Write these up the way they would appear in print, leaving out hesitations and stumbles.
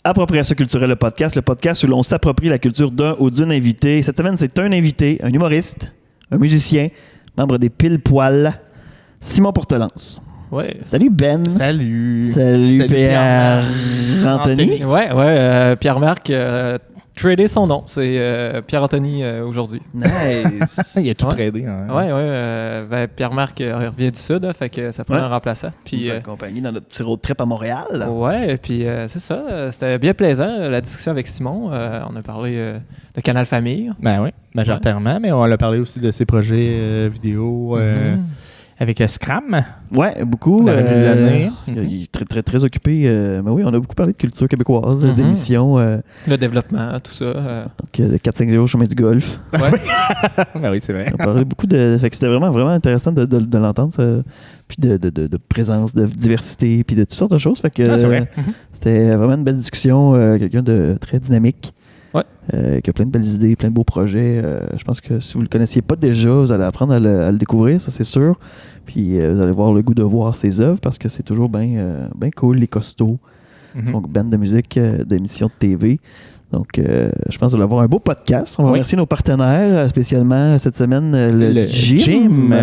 Appropriation culturelle, le podcast où l'on s'approprie la culture d'un ou d'une invité. Cette semaine, c'est un invité, un humoriste, un musicien, membre des Pile-Poils, Simon Portelance. Ouais. Salut Ben. Salut Pierre-Anthony. Ouais, Pierre-Marc, tradé son nom. C'est Pierre-Anthony aujourd'hui. Nice. Il a tout tradé. Ouais. Pierre-Marc revient du Sud, fait que ça prend un remplaçant. Puis nous accompagné dans notre petit road trip à Montréal. Ouais, puis c'est ça. C'était bien plaisant, la discussion avec Simon. On a parlé de Canal Famille. Ben oui, majoritairement, mais on a parlé aussi de ses projets vidéo avec Scram. Ouais, beaucoup. La revue de l'année. Il est très, très, très occupé. Mais oui, on a beaucoup parlé de culture québécoise, d'émissions. Le développement, tout ça. Donc, 4-5-0 chemin du golf. Ouais. Ben oui, c'est vrai. On a parlé beaucoup de... Fait que c'était vraiment, vraiment intéressant de l'entendre, ça. Puis de présence, de diversité, puis de toutes sortes de choses. Fait que c'est vrai. c'était vraiment une belle discussion. Quelqu'un de très dynamique. Qui a plein de belles idées, plein de beaux projets. Je pense que si vous ne le connaissiez pas déjà, vous allez apprendre à le découvrir, ça c'est sûr. Puis vous allez avoir le goût de voir ses œuvres parce que c'est toujours bien cool, les costauds. Donc, band de musique, d'émissions de TV. Donc, je pense que vous allez avoir un beau podcast. On va remercier nos partenaires, spécialement cette semaine, le Gym.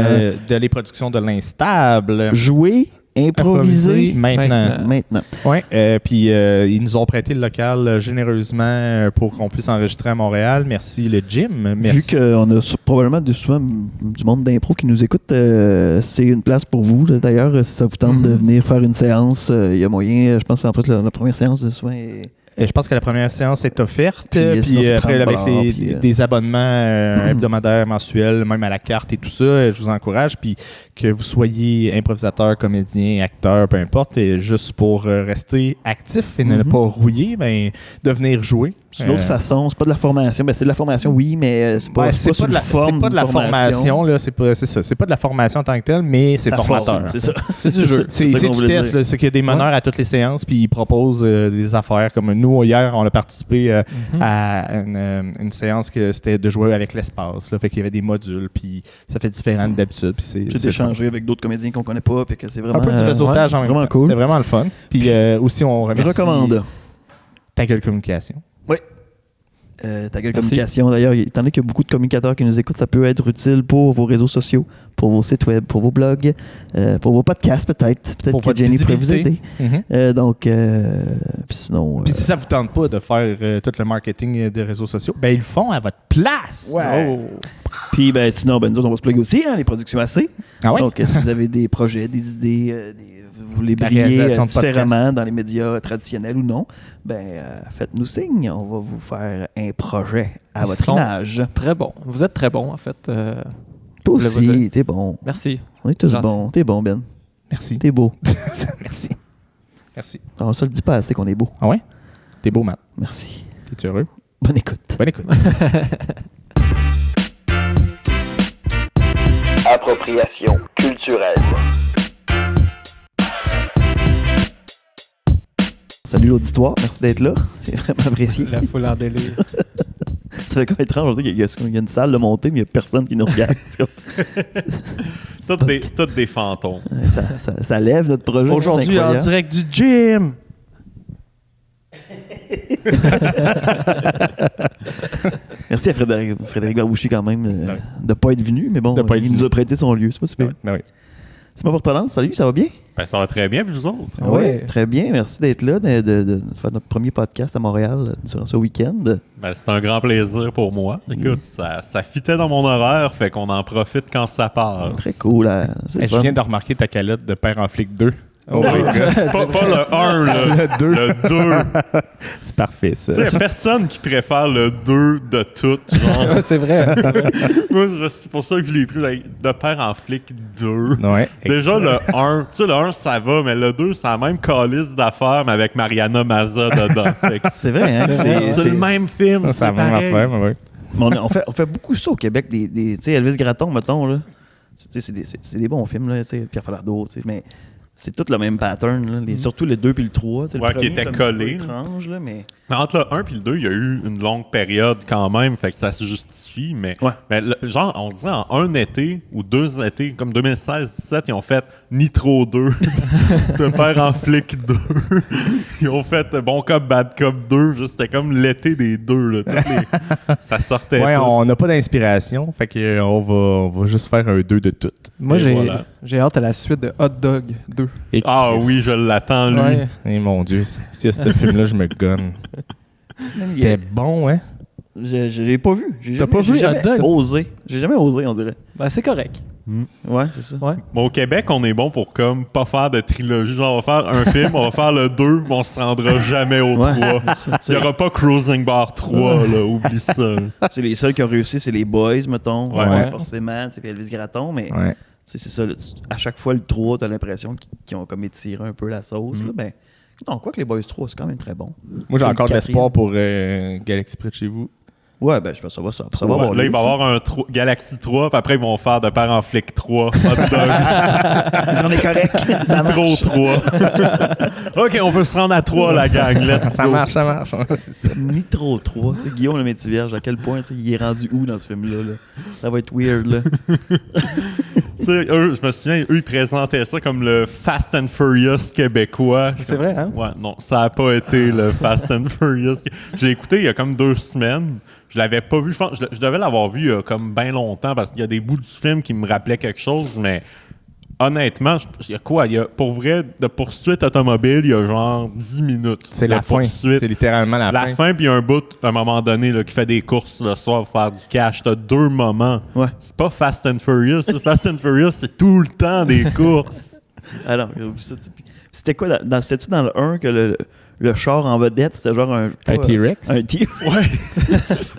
De les productions de l'Instable. Jouer, improviser maintenant. Oui, puis ils nous ont prêté le local généreusement pour qu'on puisse enregistrer à Montréal. Merci le Gym. Merci. Vu qu'on a probablement souvent du monde d'impro qui nous écoute, c'est une place pour vous. D'ailleurs, si ça vous tente de venir faire une séance, il y a moyen. Je pense qu'en fait, la première séance, souvent est... Je pense que la première séance est offerte. Puis après, avec des abonnements hebdomadaires, mensuels, même à la carte et tout ça, je vous encourage. Puis que vous soyez improvisateur, comédien, acteur, peu importe, et juste pour rester actif et ne pas rouiller, de venir jouer. C'est une autre façon, c'est pas de la formation. C'est de la formation, oui, mais c'est pas de la forme. C'est pas de la formation, là. C'est ça. C'est pas de la formation en tant que telle, mais c'est formateur. C'est ça. C'est du jeu. C'est du test. C'est qu'il y a des meneurs à toutes les séances, puis ils proposent des affaires. Comme nous, hier, on a participé à une séance que c'était de jouer avec l'espace. Fait qu'il y avait des modules, puis ça fait différent d'habitude. Puis c'est d'échanger avec d'autres comédiens qu'on connaît pas, puis que c'est vraiment... Un peu du réseautage en même temps. Cool. C'était vraiment le fun. Puis aussi, on remercie... Je recommande. Ta gueule communication. Oui. Ta gueule communication, d'ailleurs, étant donné qu'il y a beaucoup de communicateurs qui nous écoutent, ça peut être utile pour vos réseaux sociaux, pour vos sites web, pour vos blogs, pour vos podcasts peut-être. Peut-être que Jenny pourrait vous aider. Donc, sinon... Puis si ça vous tente pas de faire tout le marketing des réseaux sociaux, ils le font à votre place. Ouais. Puis sinon, nous autres, on va se plugger aussi, les productions AC. Ah ouais? Donc, si vous avez des projets, des idées, vous voulez briller différemment dans les médias traditionnels ou non, faites-nous signe. On va vous faire un projet à votre image. Très bon. Vous êtes très bon, en fait. Toi aussi, t'es bon. Merci. On est tous bons. T'es bon, Ben. Merci. T'es beau. Merci. On se le dit pas assez qu'on est beau. Ah ouais? T'es beau, Matt. Merci. T'es heureux? Bonne écoute. Appropriation culturelle. Salut l'auditoire, merci d'être là. C'est vraiment apprécié. La foule en délire. Ça fait comme étrange aujourd'hui qu'il y a une salle de montée, mais il n'y a personne qui nous regarde. Toutes des fantômes. Ça lève notre projet. Aujourd'hui, en direct du gym. Merci à Frédéric Barbouchi quand même de ne pas être venu, mais bon, il nous a prêté son lieu. C'est pas si pire. Oui. Simon Portelance, salut, ça va bien? Ça va très bien, puis vous autres? Oui, très bien. Merci d'être là, de faire notre premier podcast à Montréal durant ce week-end. C'est un grand plaisir pour moi. Écoute, ça fitait dans mon horaire, fait qu'on en profite quand ça passe. Très cool. Je viens de remarquer ta calotte de Père en flic 2. Oh my God. Pas le 1, le 2. Le 2. C'est parfait, ça. Il n'y a personne qui préfère le 2 de tout. Genre. C'est vrai. Moi, c'est pour ça que je l'ai pris de Père en flic 2. Ouais, déjà, le 1, tu sais, le 1, ça va, mais le 2, c'est la même calice d'affaires, mais avec Mariana Mazza dedans. C'est vrai, hein? C'est le même film. C'est la même affaire, oui. On fait beaucoup ça au Québec. Tu sais, Elvis Gratton, mettons, là. C'est des bons films, là, Pierre Falardeau, mais c'est tout le même pattern, là. Surtout le 2 puis le 3. C'est le qui premier, était comme collé. un petit peu étrange, là, mais... Mais entre le 1 et le 2, il y a eu une longue période quand même, fait que ça se justifie, mais genre, on disait en un été ou 2 étés, comme 2016-17, ils ont fait Nitro 2, Le Père en flic 2, ils ont fait Bon Cop, Bad Cop 2, juste, c'était comme l'été des deux, là. Ça sortait tout. On n'a pas d'inspiration, fait que on va juste faire un 2 de tout. Moi, j'ai hâte à la suite de Hot Dog 2. Oui, je l'attends, lui. Ouais. Et mon Dieu, si ce film-là, je me gonne. C'était bon, hein? Je l'ai pas vu. T'as pas vu Hot Dog? Osé. J'ai jamais osé, on dirait. Ben, c'est correct. Ouais, c'est ça. Ouais. Bon, au Québec, on est bon pour comme pas faire de trilogie. Genre, on va faire un film, on va faire le 2, mais on se rendra jamais au 3. Il y aura pas Cruising Bar 3, là. Oublie ça. C'est les seuls qui ont réussi, c'est les Boys, mettons. Ouais. Forcément, puis Elvis Gratton, mais c'est ça. Là, à chaque fois, le 3, t'as l'impression qu'ils ont comme étiré un peu la sauce. Là, ben, non, quoi que les Boys 3, c'est quand même très bon. Moi, j'ai encore de l'espoir pour Galaxy près de chez vous. Ouais, ben je pense que ça va avoir là, il va y avoir un Galaxy 3, puis après, ils vont faire de Père en flic 3. Hot Dog. On est correct. Ça Nitro 3. OK, on peut se rendre à 3, la gang. Let's Ça go. marche. C'est ça. Nitro 3. C'est Guillaume le Métivierge, à quel point il est rendu où dans ce film-là? Là? Ça va être weird, là. Eux, je me souviens, eux, ils présentaient ça comme le Fast and Furious québécois. C'est vrai, hein? Ouais, non, ça n'a pas été le Fast and Furious. J'ai écouté il y a comme 2 semaines. Je l'avais pas vu. Je pense je devais l'avoir vu il y a comme bien longtemps parce qu'il y a des bouts du film qui me rappelaient quelque chose, mais honnêtement, il y a quoi? Pour vrai, de poursuite automobile, il y a genre 10 minutes. C'est la fin. Poursuite. C'est littéralement la fin. La fin, puis il y a un bout, à un moment donné, là, qui fait des courses le soir pour faire du cash. T'as 2 moments. Ouais. C'est pas Fast and Furious. Fast and Furious, c'est tout le temps des courses. Alors, c'était quoi? C'était-tu dans le 1 que le char en vedette, c'était genre un T-Rex? Un T-Rex.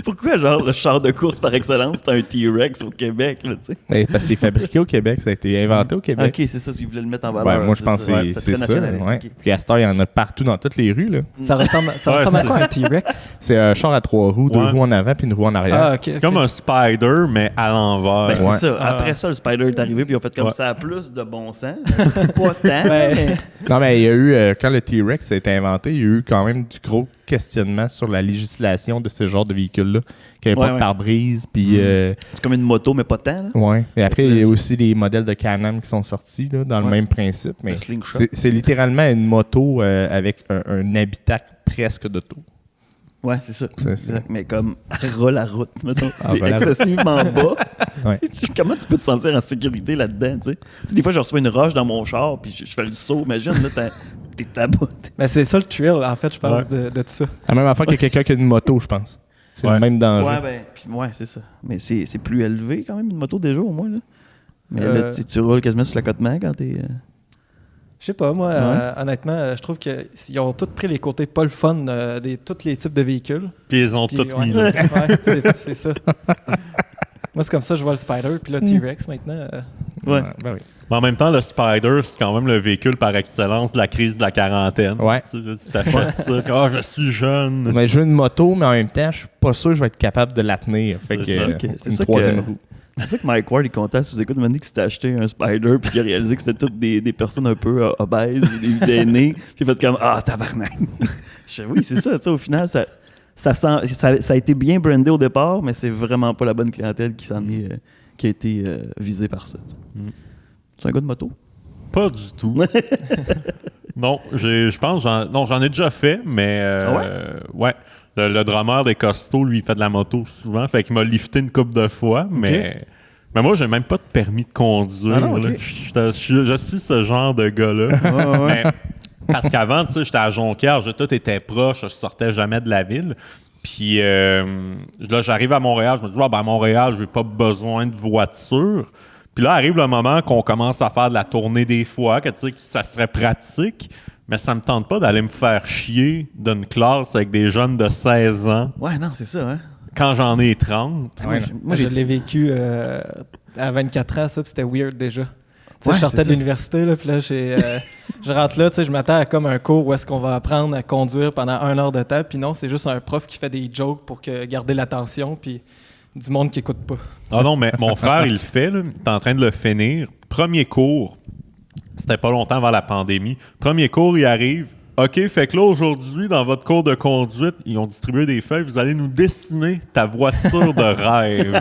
Pourquoi, genre, le char de course par excellence, c'est un T-Rex au Québec, là, tu sais? Parce que c'est fabriqué au Québec, ça a été inventé au Québec. Ok, c'est ça, s'ils voulaient le mettre en valeur. Moi, je pense que c'est très ça. nationaliste. Ouais. Ok. Puis à cette heure, il y en a partout dans toutes les rues. Là. Ça ressemble à quoi un T-Rex? C'est un char à 3 roues, 2 roues en avant puis une roue en arrière. Ah, ok. C'est comme un Spider, mais à l'envers. Ben, c'est Ouais. ça. Après ça, le Spider est arrivé, puis ils ont fait comme ça a plus de bon sens. Pas tant, mais... Non, mais il y a eu, quand le T-Rex a été inventé, il y a eu quand même du gros questionnement sur la législation de ce genre de véhicule-là. Qu'il n'y avait pas de pare-brise, puis... C'est comme une moto, mais pas tant, là. Ouais. Et après, il y a aussi les modèles de Can-Am qui sont sortis, là, dans le même principe. Mais c'est littéralement une moto avec un habitacle presque d'auto. Ouais, c'est ça. C'est ça. Mais comme ras la route, mettons. C'est voilà. excessivement bas. Ouais. Comment tu peux te sentir en sécurité là-dedans, tu sais? Tu sais, des fois, je reçois une roche dans mon char, puis je fais le saut. Imagine, là, t'es tabou. Ben, c'est ça le thrill, en fait, je pense, de tout ça. La même affaire que quelqu'un qui a une moto, je pense. C'est le même danger. Ouais, c'est ça. Mais c'est plus élevé, quand même, une moto, déjà, au moins, là. Mais là, tu roules quasiment sur l'accotement quand t'es... Je sais pas, moi, honnêtement, je trouve qu'ils ont tous pris les côtés pas le fun de tous les types de véhicules. Puis ils ont tous mis là. Ouais, c'est ça. Moi, c'est comme ça, je vois le Spider, puis le T-Rex maintenant. Ouais. Ben oui. Mais en même temps, le Spider, c'est quand même le véhicule par excellence de la crise de la quarantaine. Ouais. Tu t'achètes ça. Je suis jeune. Mais je veux une moto, mais en même temps, je suis pas sûr que je vais être capable de la tenir. Fait que, c'est une ça troisième roue. C'est ça que Mike Ward est content. Si vous écoutez, il m'a dit que c'était acheté un Spider puis qu'il a réalisé que c'était toutes des personnes un peu obèses, des aînés. Puis il a fait comme tabarnak. Oui, c'est ça. Au final, ça a été bien brandé au départ, mais c'est vraiment pas la bonne clientèle qui a été visée par ça. C'est un gars de moto? Pas du tout. Non, je pense j'en ai déjà fait, mais ouais. Le drummer des Costauds, lui, il fait de la moto souvent, fait qu'il m'a lifté une couple de fois, mais moi, j'ai même pas de permis de conduire. Non, okay. Je suis ce genre de gars-là. Mais, parce qu'avant, tu sais, j'étais à Jonquière, tout était proche, je sortais jamais de la ville. Puis là, j'arrive à Montréal, je me dis, à Montréal, j'ai pas besoin de voiture. Puis là, arrive le moment qu'on commence à faire de la tournée des fois, que tu sais, que ça serait pratique. Mais ça me tente pas d'aller me faire chier d'une classe avec des jeunes de 16 ans. Ouais, non, c'est ça, hein? Quand j'en ai 30. Moi, je l'ai vécu à 24 ans, ça, puis c'était weird déjà. Je sortais de l'université, là, puis là, je rentre là, je m'attends à comme un cours où est-ce qu'on va apprendre à conduire pendant 1 heure de temps, puis non, c'est juste un prof qui fait des jokes pour garder l'attention, puis du monde qui écoute pas. Ah non, mais mon frère, il le fait, là, il est en train de le finir. Premier cours. C'était pas longtemps avant la pandémie. Premier cours, il arrive. OK, fait que là, aujourd'hui, dans votre cours de conduite, ils ont distribué des feuilles. Vous allez nous dessiner ta voiture de rêve.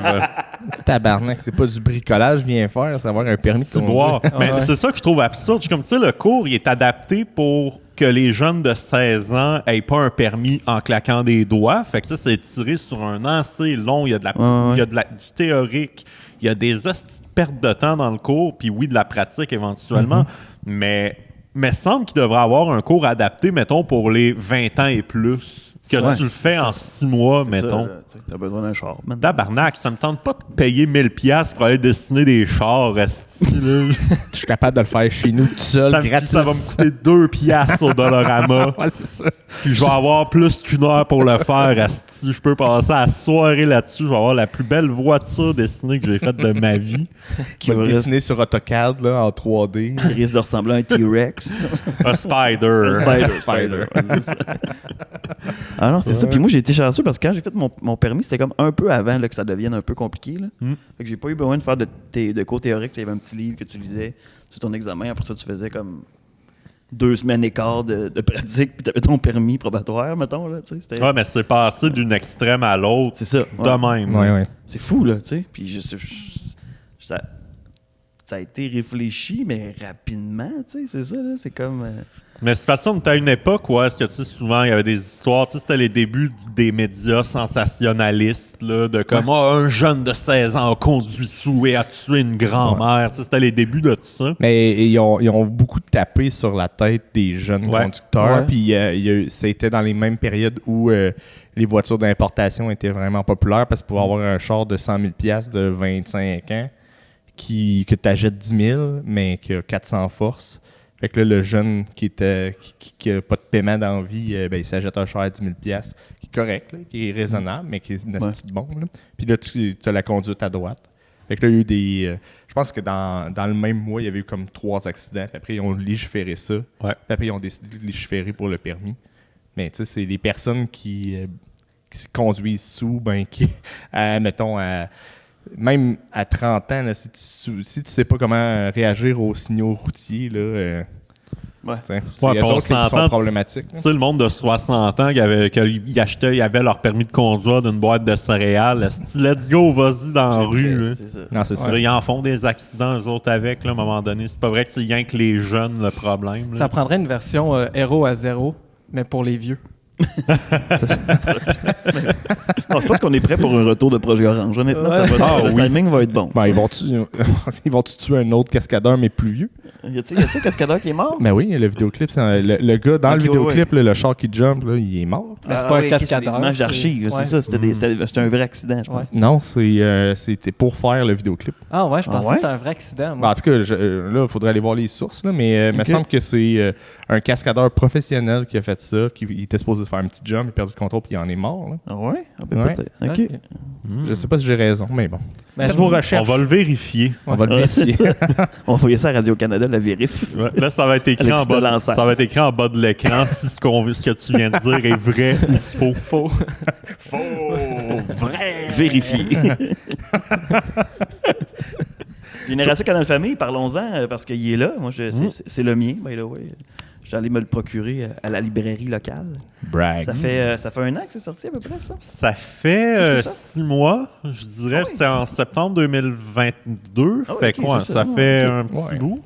Tabarnak, c'est pas du bricolage, viens faire, c'est avoir un permis de conduire. Mais c'est ça que je trouve absurde. Je suis comme, tu sais, le cours, il est adapté pour que les jeunes de 16 ans aient pas un permis en claquant des doigts. Fait que ça, c'est tiré sur un an assez long. Il y a du théorique. Il y a des hosties de perte de temps dans le cours. Puis oui, de la pratique éventuellement. Mais semble qu'il devrait avoir un cours adapté, mettons, pour les 20 ans et plus. Que tu le fais en 6 mois, mettons. T'as besoin d'un char. Tabarnak, ça me tente pas de payer 1000$ pour aller dessiner des chars, esti, là. Je suis capable de le faire chez nous tout seul, gratis. Ça va me coûter 2$ au Dollarama. Ouais, c'est ça. Puis je vais avoir plus qu'1 heure pour le faire, esti. Je peux passer la soirée là-dessus. Je vais avoir la plus belle voiture dessinée que j'ai faite de ma vie. Qui va dessiner sur AutoCAD, là, en 3D. Qui risque de ressembler à un T-Rex. Un spider. Spider. Ah non, c'est ça. Puis moi, j'ai été chanceux parce que quand j'ai fait mon permis, c'était comme un peu avant là, que ça devienne un peu compliqué. Là. Fait que j'ai pas eu besoin de faire de cours théoriques. Il y avait un petit livre que tu lisais sur ton examen. Après ça, tu faisais comme 2 semaines et quart de pratique, puis tu avais ton permis probatoire, mettons. Là, ouais, mais c'est passé d'une extrême à l'autre. C'est ça. De même. Ouais. C'est fou, là, tu sais. Puis ça a été réfléchi, mais rapidement, tu sais, c'est ça, là. C'est comme... Mais de toute façon, t'as une époque où est-ce que, tu sais, souvent, il y avait des histoires, tu sais, c'était les débuts des médias sensationnalistes, là, de comme, un jeune de 16 ans a conduit sous et a tué une grand-mère, tu sais, c'était les débuts de tout ça. Mais ils ont beaucoup tapé sur la tête des jeunes conducteurs, puis c'était dans les mêmes périodes où les voitures d'importation étaient vraiment populaires, parce que pour avoir un char de 100 000$ de 25 ans, que tu achètes 10 000, mais qui a 400 forces. Fait que là, le jeune qui a pas de paiement d'envie, il s'achète un char à 10 000$, qui est correct, là, qui est raisonnable, mais qui est une petite bombe. Là. Puis là, tu as la conduite à droite. Fait que là, il y a eu des... je pense que dans le même mois, il y avait eu comme 3 accidents. Puis après, ils ont légiféré ça. Ouais. Puis après, ils ont décidé de légiférer pour le permis. Mais tu sais, c'est les personnes qui conduisent sous, qui, mettons, même à 30 ans, là, si tu sais pas comment réagir aux signaux routiers, là, c'est eux autres qui sont problématiques. Tu sais, le monde de 60 ans qui avaient leur permis de conduire d'une boîte de céréales, let's go, vas-y dans la rue. C'est ça. Non, c'est ça. Ils en font des accidents, eux autres, avec, là, à un moment donné. C'est pas vrai que c'est rien que les jeunes, le problème. Là. Ça prendrait une version héros à 0, mais pour les vieux. Je pense qu'on est prêt pour un retour de Projet Orange. Honnêtement, le timing va être bon. Ils vont-tu tuer un autre cascadeur, mais plus vieux? Y a-t-il un cascadeur qui est mort? Ben oui, le vidéoclip, le gars dans le vidéoclip, le char qui jump, là, il est mort. Mais c'est pas un cascadeur. C'est des images d'archives, c'est ça. C'était un vrai accident, je pense. Non, c'était pour faire le vidéoclip. Ah ouais, je pensais que c'était un vrai accident. En tout cas, là, il faudrait aller voir les sources, là, mais il me semble que c'est un cascadeur professionnel qui a fait ça, qui était supposé faire un petit jump, il a perdu le contrôle, puis il en est mort. Là. Ah ouais? Peut-être. OK. Je sais pas si j'ai raison, mais bon. Faites vos recherches. On va le vérifier. On va le vérifier. On va envoyer ça à Radio-Canada, la vérif. Ouais, là, ça va être écrit en bas de l'écran si ce que tu viens de dire est vrai ou faux. Faux. Vrai. Vérifié. Génération Canal Famille, parlons-en, parce qu'il est là. Moi, c'est le mien, by the way. J'allais me le procurer à la librairie locale. Brag. Ça fait 1 an que c'est sorti à peu près, ça? Ça fait 6 mois, je dirais. C'était en septembre 2022. Ça fait un petit bout.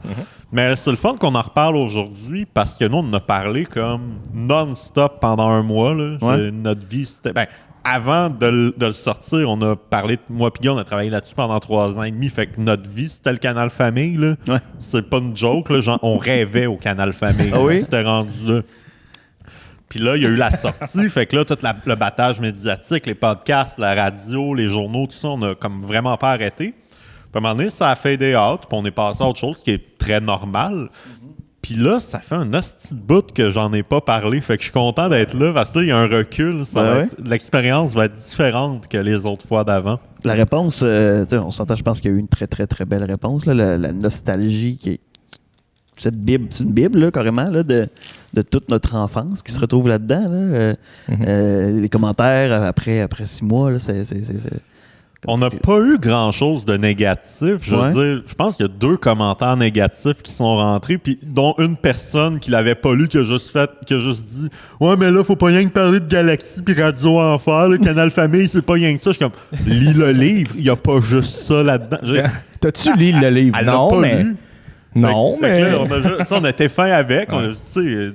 Mais c'est le fun qu'on en reparle aujourd'hui parce que nous, on en a parlé comme non-stop pendant 1 mois. Là. Notre vie, c'était... avant de le sortir, on a parlé, moi et Guy, on a travaillé là-dessus pendant 3 ans et demi. Fait que notre vie, c'était le Canal Famille. Là. Ouais. C'est pas une joke. Là, genre, on rêvait au Canal Famille. Ah oui? C'était rendu là. Puis là, il y a eu la sortie. Fait que là, tout le battage médiatique, les podcasts, la radio, les journaux, tout ça, on a comme vraiment pas arrêté. Puis à un moment donné, ça a fadé out. Puis on est passé à autre chose qui est très normal. Puis là, ça fait un hostie de bout que j'en ai pas parlé. Fait que je suis content d'être là parce que là, il y a un recul. L'expérience va être différente que les autres fois d'avant. La réponse, on s'entend, je pense qu'il y a eu une très, très, très belle réponse. Là, la nostalgie qui est... Cette Bible, c'est une Bible, là, carrément, là, de toute notre enfance qui se retrouve là-dedans. Là. Les commentaires après 6 mois, là, c'est On n'a pas eu grand-chose de négatif. Je veux dire, je pense qu'il y a 2 commentaires négatifs qui sont rentrés, puis dont une personne qui l'avait pas lu, qui a juste dit « Ouais, mais là, faut pas rien que parler de Galaxy puis Radio Enfer, le Canal Famille, c'est pas rien que ça. » Je suis comme « Lis le livre, il y a pas juste ça là-dedans. » T'as-tu lu le livre? Elle non, l'a pas mais... lu. Non, mais... Là, on était fin avec. On a,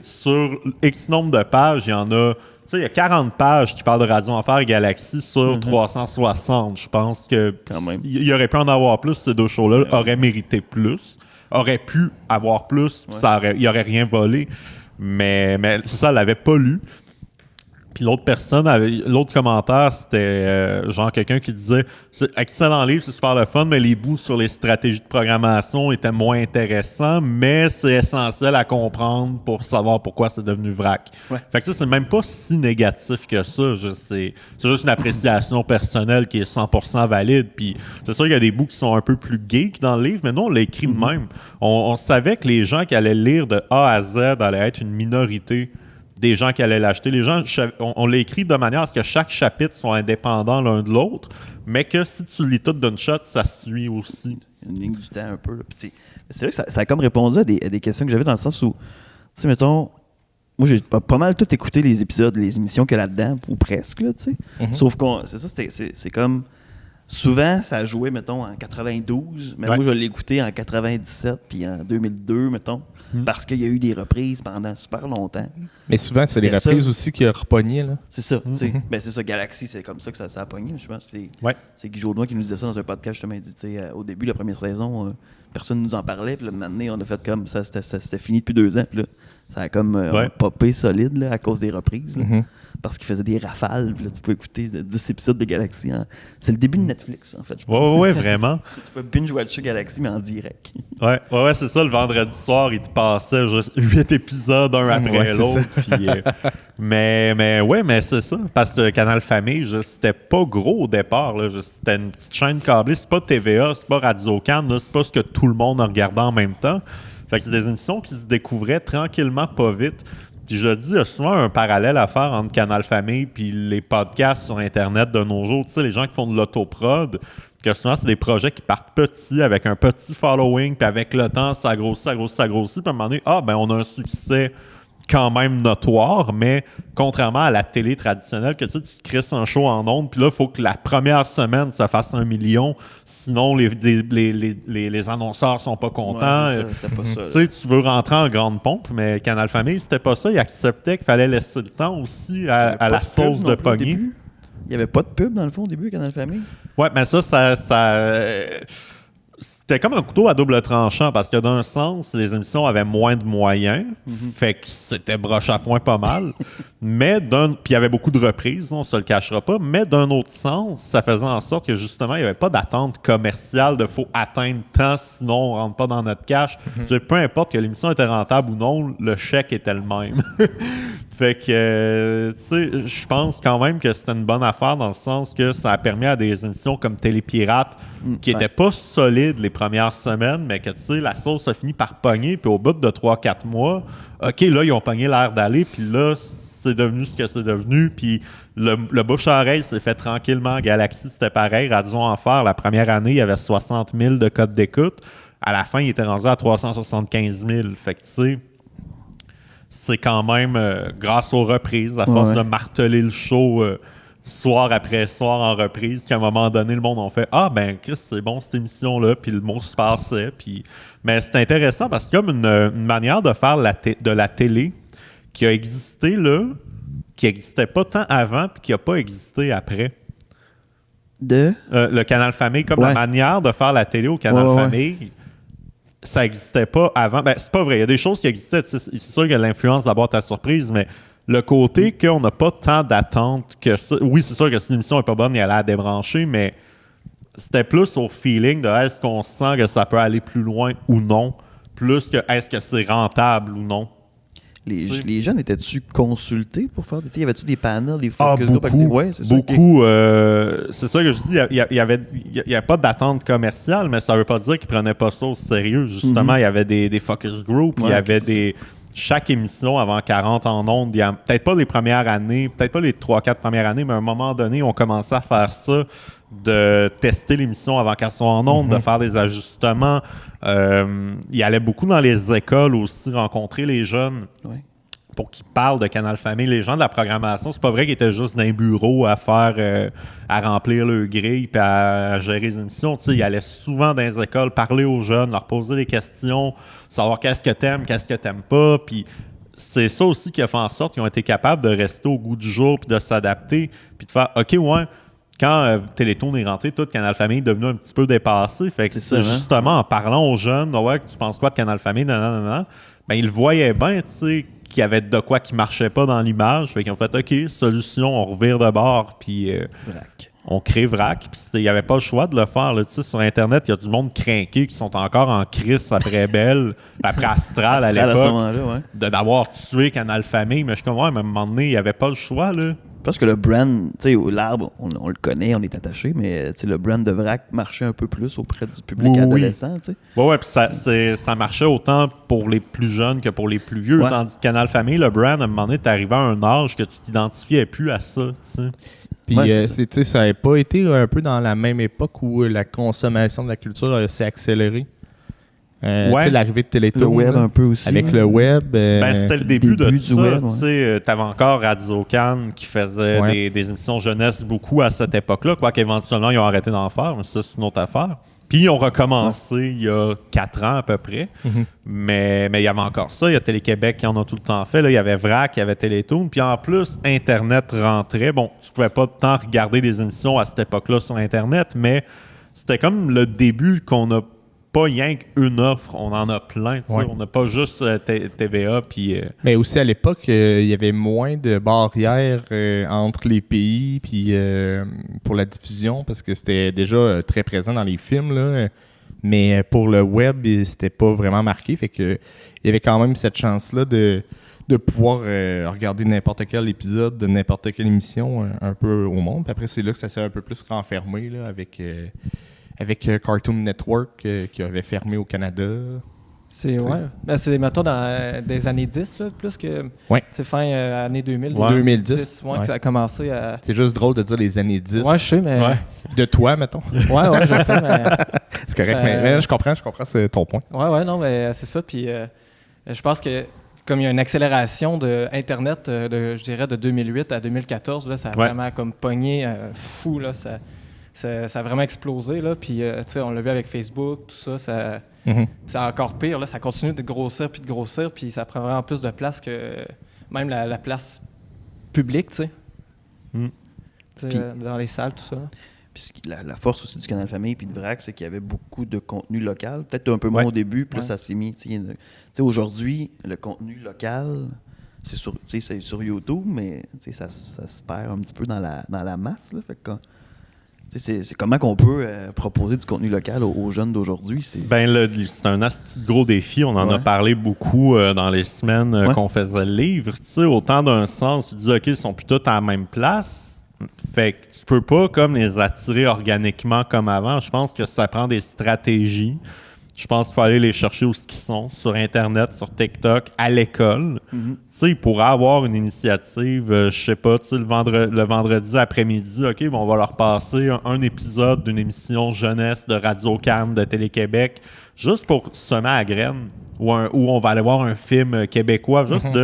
sur X nombre de pages, il y en a... Il y a 40 pages qui parlent de Radio Enfer et Galaxy sur 360. Je pense que il aurait pu en avoir plus. Ces 2 shows-là auraient mérité plus. Auraient pu avoir plus. Il aurait rien volé. Mais ça, elle l'avait pas lu. Puis l'autre commentaire, c'était genre quelqu'un qui disait « C'est excellent livre, c'est super le fun, mais les bouts sur les stratégies de programmation étaient moins intéressants, mais c'est essentiel à comprendre pour savoir pourquoi c'est devenu vrac. » Fait que ça, c'est même pas si négatif que ça. C'est juste une appréciation personnelle qui est 100% valide. Puis c'est sûr qu'il y a des bouts qui sont un peu plus geeks dans le livre, mais nous, on l'a écrit de même. On savait que les gens qui allaient le lire de A à Z allaient être une minorité des gens qui allaient l'acheter. Les gens, on l'a écrit de manière à ce que chaque chapitre soit indépendant l'un de l'autre, mais que si tu lis tout d'une shot, ça suit aussi. Une ligne du temps un peu. C'est vrai que ça a comme répondu à des questions que j'avais dans le sens où, tu sais, mettons, moi j'ai pas mal tout écouté les épisodes, les émissions qu'il y a là-dedans, ou presque, là, tu sais. Sauf que c'est comme... Souvent, ça a joué, mettons, en 92, mais moi, je l'ai écouté en 97 puis en 2002, mettons, parce qu'il y a eu des reprises pendant super longtemps. Mais souvent, c'est les reprises aussi qui ont repogné, là. C'est ça, tu sais. Ben, c'est ça, Galaxy, c'est comme ça que ça a pogné. Je pense que c'est Guy Jodoin qui nous disait ça dans un podcast, justement. Il dit, tu sais, au début, la première saison, personne ne nous en parlait, puis là, maintenant, on a fait comme ça, c'était fini depuis 2 ans, puis là, ça a comme popé solide, là, à cause des reprises, là. Parce qu'il faisait des rafales. Puis là, tu peux écouter 10 épisodes de Galaxy. C'est le début de Netflix, en fait. Ouais, vraiment. Tu peux binge-watcher Galaxy, mais en direct. Ouais, c'est ça. Le vendredi soir, il te passait juste 8 épisodes, un après l'autre. Puis, mais c'est ça. Parce que Canal Famille, c'était pas gros au départ. Là. C'était une petite chaîne câblée. C'est pas TVA, c'est pas Radio-Can. C'est pas ce que tout le monde regardait en même temps. Fait que c'est des émissions qui se découvraient tranquillement, pas vite. Puis je dis, il y a souvent un parallèle à faire entre Canal Famille puis les podcasts sur Internet de nos jours. Tu sais, les gens qui font de l'autoprod, que souvent, c'est des projets qui partent petits, avec un petit following, puis avec le temps, ça grossit. Puis à un moment donné, on a un succès quand même notoire, mais contrairement à la télé traditionnelle, que tu crisses un show en ondes, puis là, il faut que la première semaine, ça fasse 1 million, sinon les annonceurs sont pas contents. C'est pas ça. Tu sais, tu veux rentrer en grande pompe, mais Canal Famille, c'était pas ça. Ils acceptaient qu'il fallait laisser le temps aussi à la sauce de pogner. Il n'y avait pas de pub, dans le fond, au début, Canal Famille? Ouais, mais ça c'était comme un couteau à double tranchant parce que d'un sens, les émissions avaient moins de moyens, fait que c'était broche à foin pas mal. Mais puis il y avait beaucoup de reprises, on se le cachera pas. Mais d'un autre sens, ça faisait en sorte que justement, il n'y avait pas d'attente commerciale de faut atteindre tant, sinon on rentre pas dans notre cash. Peu importe que l'émission était rentable ou non, le chèque était le même. Fait que, tu sais, je pense quand même que c'était une bonne affaire dans le sens que ça a permis à des émissions comme Télépirate qui n'étaient pas solides les premières semaines, mais que, tu sais, la sauce a fini par pogner, puis au bout de 3-4 mois, OK, là, ils ont pogné l'air d'aller, puis là, c'est devenu ce que c'est devenu, puis le bouche-à-oreille s'est fait tranquillement. Galaxy, c'était pareil. Radio Enfer, la première année, il y avait 60 000 de codes d'écoute. À la fin, il était rendu à 375 000. Fait que, tu sais, c'est quand même grâce aux reprises, à force de marteler le show soir après soir en reprise, qu'à un moment donné, le monde a fait « Ah, ben, Chris, c'est bon cette émission-là », puis le mot se passait. Puis... Mais c'est intéressant parce que c'est comme une manière de faire de la télé qui a existé là, qui n'existait pas tant avant, puis qui n'a pas existé après. Le Canal Famille, comme la manière de faire la télé au Canal Famille... Ça n'existait pas avant. Ben, c'est pas vrai. Il y a des choses qui existaient. C'est sûr qu'il y a l'influence de la boîte à surprise, mais le côté qu'on n'a pas tant d'attente que ça. Oui, c'est sûr que si l'émission n'est pas bonne, il y a l'air à débrancher, mais c'était plus au feeling de est-ce qu'on sent que ça peut aller plus loin ou non, plus que est-ce que c'est rentable ou non. Les jeunes étaient-tu consultés pour faire des... Y avait-tu des panels, des focus group? Beaucoup. C'est ça que je dis. Il y avait pas d'attente commerciale, mais ça veut pas dire qu'ils prenaient pas ça au sérieux. Justement, il y avait des focus group, il y avait des chaque émission avant 40 en ondes, peut-être pas les premières années, peut-être pas les 3-4 premières années, mais à un moment donné, on commençait à faire ça, de tester l'émission avant qu'elle soit en ondes, de faire des ajustements. Il allait beaucoup dans les écoles aussi, rencontrer les jeunes. Pour qu'ils parlent de Canal Famille. Les gens de la programmation, c'est pas vrai qu'ils étaient juste dans un bureau à faire, à remplir le grille puis à gérer les émissions. Tu sais, ils allaient souvent dans les écoles parler aux jeunes, leur poser des questions, savoir qu'est-ce que t'aimes pas. Puis c'est ça aussi qui a fait en sorte qu'ils ont été capables de rester au goût du jour puis de s'adapter puis de faire « OK, ouais, quand Télétoon est rentré, tout Canal Famille est devenu un petit peu dépassé. » Fait que c'est justement en parlant aux jeunes « Ouais, tu penses quoi de Canal Famille? » Ben, ils le voyaient bien, tu sais, qu'il y avait de quoi qui marchait pas dans l'image. Fait qu'ils ont fait « OK, solution, on revire de bord, puis on crée Vrac. » Puis il n'y avait pas le choix de le faire. Là. Tu sais, sur Internet, il y a du monde crinqué qui sont encore en crise après Belle, après Astral à l'époque, d'avoir tué Canal Famille. Mais je suis comme, ouais, à un moment donné, il n'y avait pas le choix, là. Parce que le brand, tu sais, l'arbre, on le connaît, on est attaché, mais le brand de Vrac marchait un peu plus auprès du public adolescent, tu sais. Ouais, puis ça marchait autant pour les plus jeunes que pour les plus vieux. Tandis que Canal Famille, le brand, à un moment donné, t'es arrivé à un âge que tu t'identifiais plus à ça, tu sais. Puis, ça n'avait pas été un peu dans la même époque où la consommation de la culture s'est accélérée. L'arrivée de Télétoon. Le web un peu aussi. Avec le web. C'était le début de ça. Tu avais encore Radio-Can qui faisait des émissions jeunesse beaucoup à cette époque-là, quoique éventuellement ils ont arrêté d'en faire, mais ça c'est une autre affaire. Puis ils ont recommencé il y a 4 ans à peu près. Mais il y avait encore ça. Il y a Télé-Québec qui en a tout le temps fait. Là, il y avait Vrac, il y avait Télétoon. Puis en plus, Internet rentrait. Bon, tu pouvais pas tant regarder des émissions à cette époque-là sur Internet, mais c'était comme le début qu'on a pas rien qu'une offre, on en a plein. On n'a pas juste TVA. Mais aussi à l'époque, il y avait moins de barrières entre les pays puis pour la diffusion, parce que c'était déjà très présent dans les films. Là. Mais pour le web, c'était pas vraiment marqué. Fait que il y avait quand même cette chance-là de pouvoir regarder n'importe quel épisode de n'importe quelle émission un peu au monde. Puis après, c'est là que ça s'est un peu plus renfermé là, avec Cartoon Network qui avait fermé au Canada. C'est mettons dans des années 10 là, plus que c'est fin années 2000. 2010. Que ça a commencé à... C'est juste drôle de dire les années 10. Ouais, je sais, mais... De toi, mettons. Ouais, je sais, mais... C'est correct, mais je comprends, c'est ton point. Ouais, non, mais c'est ça. Puis je pense que comme il y a une accélération de Internet, je dirais de 2008 à 2014, là, ça a vraiment comme pogné fou, là, ça a vraiment explosé, là. Puis, on l'a vu avec Facebook, tout ça, c'est encore pire, là. Ça continue de grossir, puis ça prend vraiment plus de place que même la place publique, tu sais. Dans les salles, tout ça. Puis la force aussi du Canal Famille puis de Vrac, c'est qu'il y avait beaucoup de contenu local. Peut-être un peu moins au début, puis là, ça s'est mis. Tu sais, aujourd'hui, le contenu local, c'est sur YouTube, mais ça se perd un petit peu dans la masse, là. Fait que, c'est comment qu'on peut proposer du contenu local aux jeunes d'aujourd'hui? C'est un assez gros défi. On en a parlé beaucoup dans les semaines qu'on faisait le livre. T'sais, autant d'un sens, tu dis, OK, ils sont plutôt à la même place. Fait que tu peux pas comme les attirer organiquement comme avant. Je pense que ça prend des stratégies. Je pense qu'il faut aller les chercher où ils sont, sur Internet, sur TikTok, à l'école. Tu sais, il pourrait avoir une initiative, je sais pas, tu sais, le vendredi après-midi, OK, on va leur passer un épisode d'une émission jeunesse de Radio-Can, de Télé-Québec, juste pour semer à graines, ou on va aller voir un film québécois, juste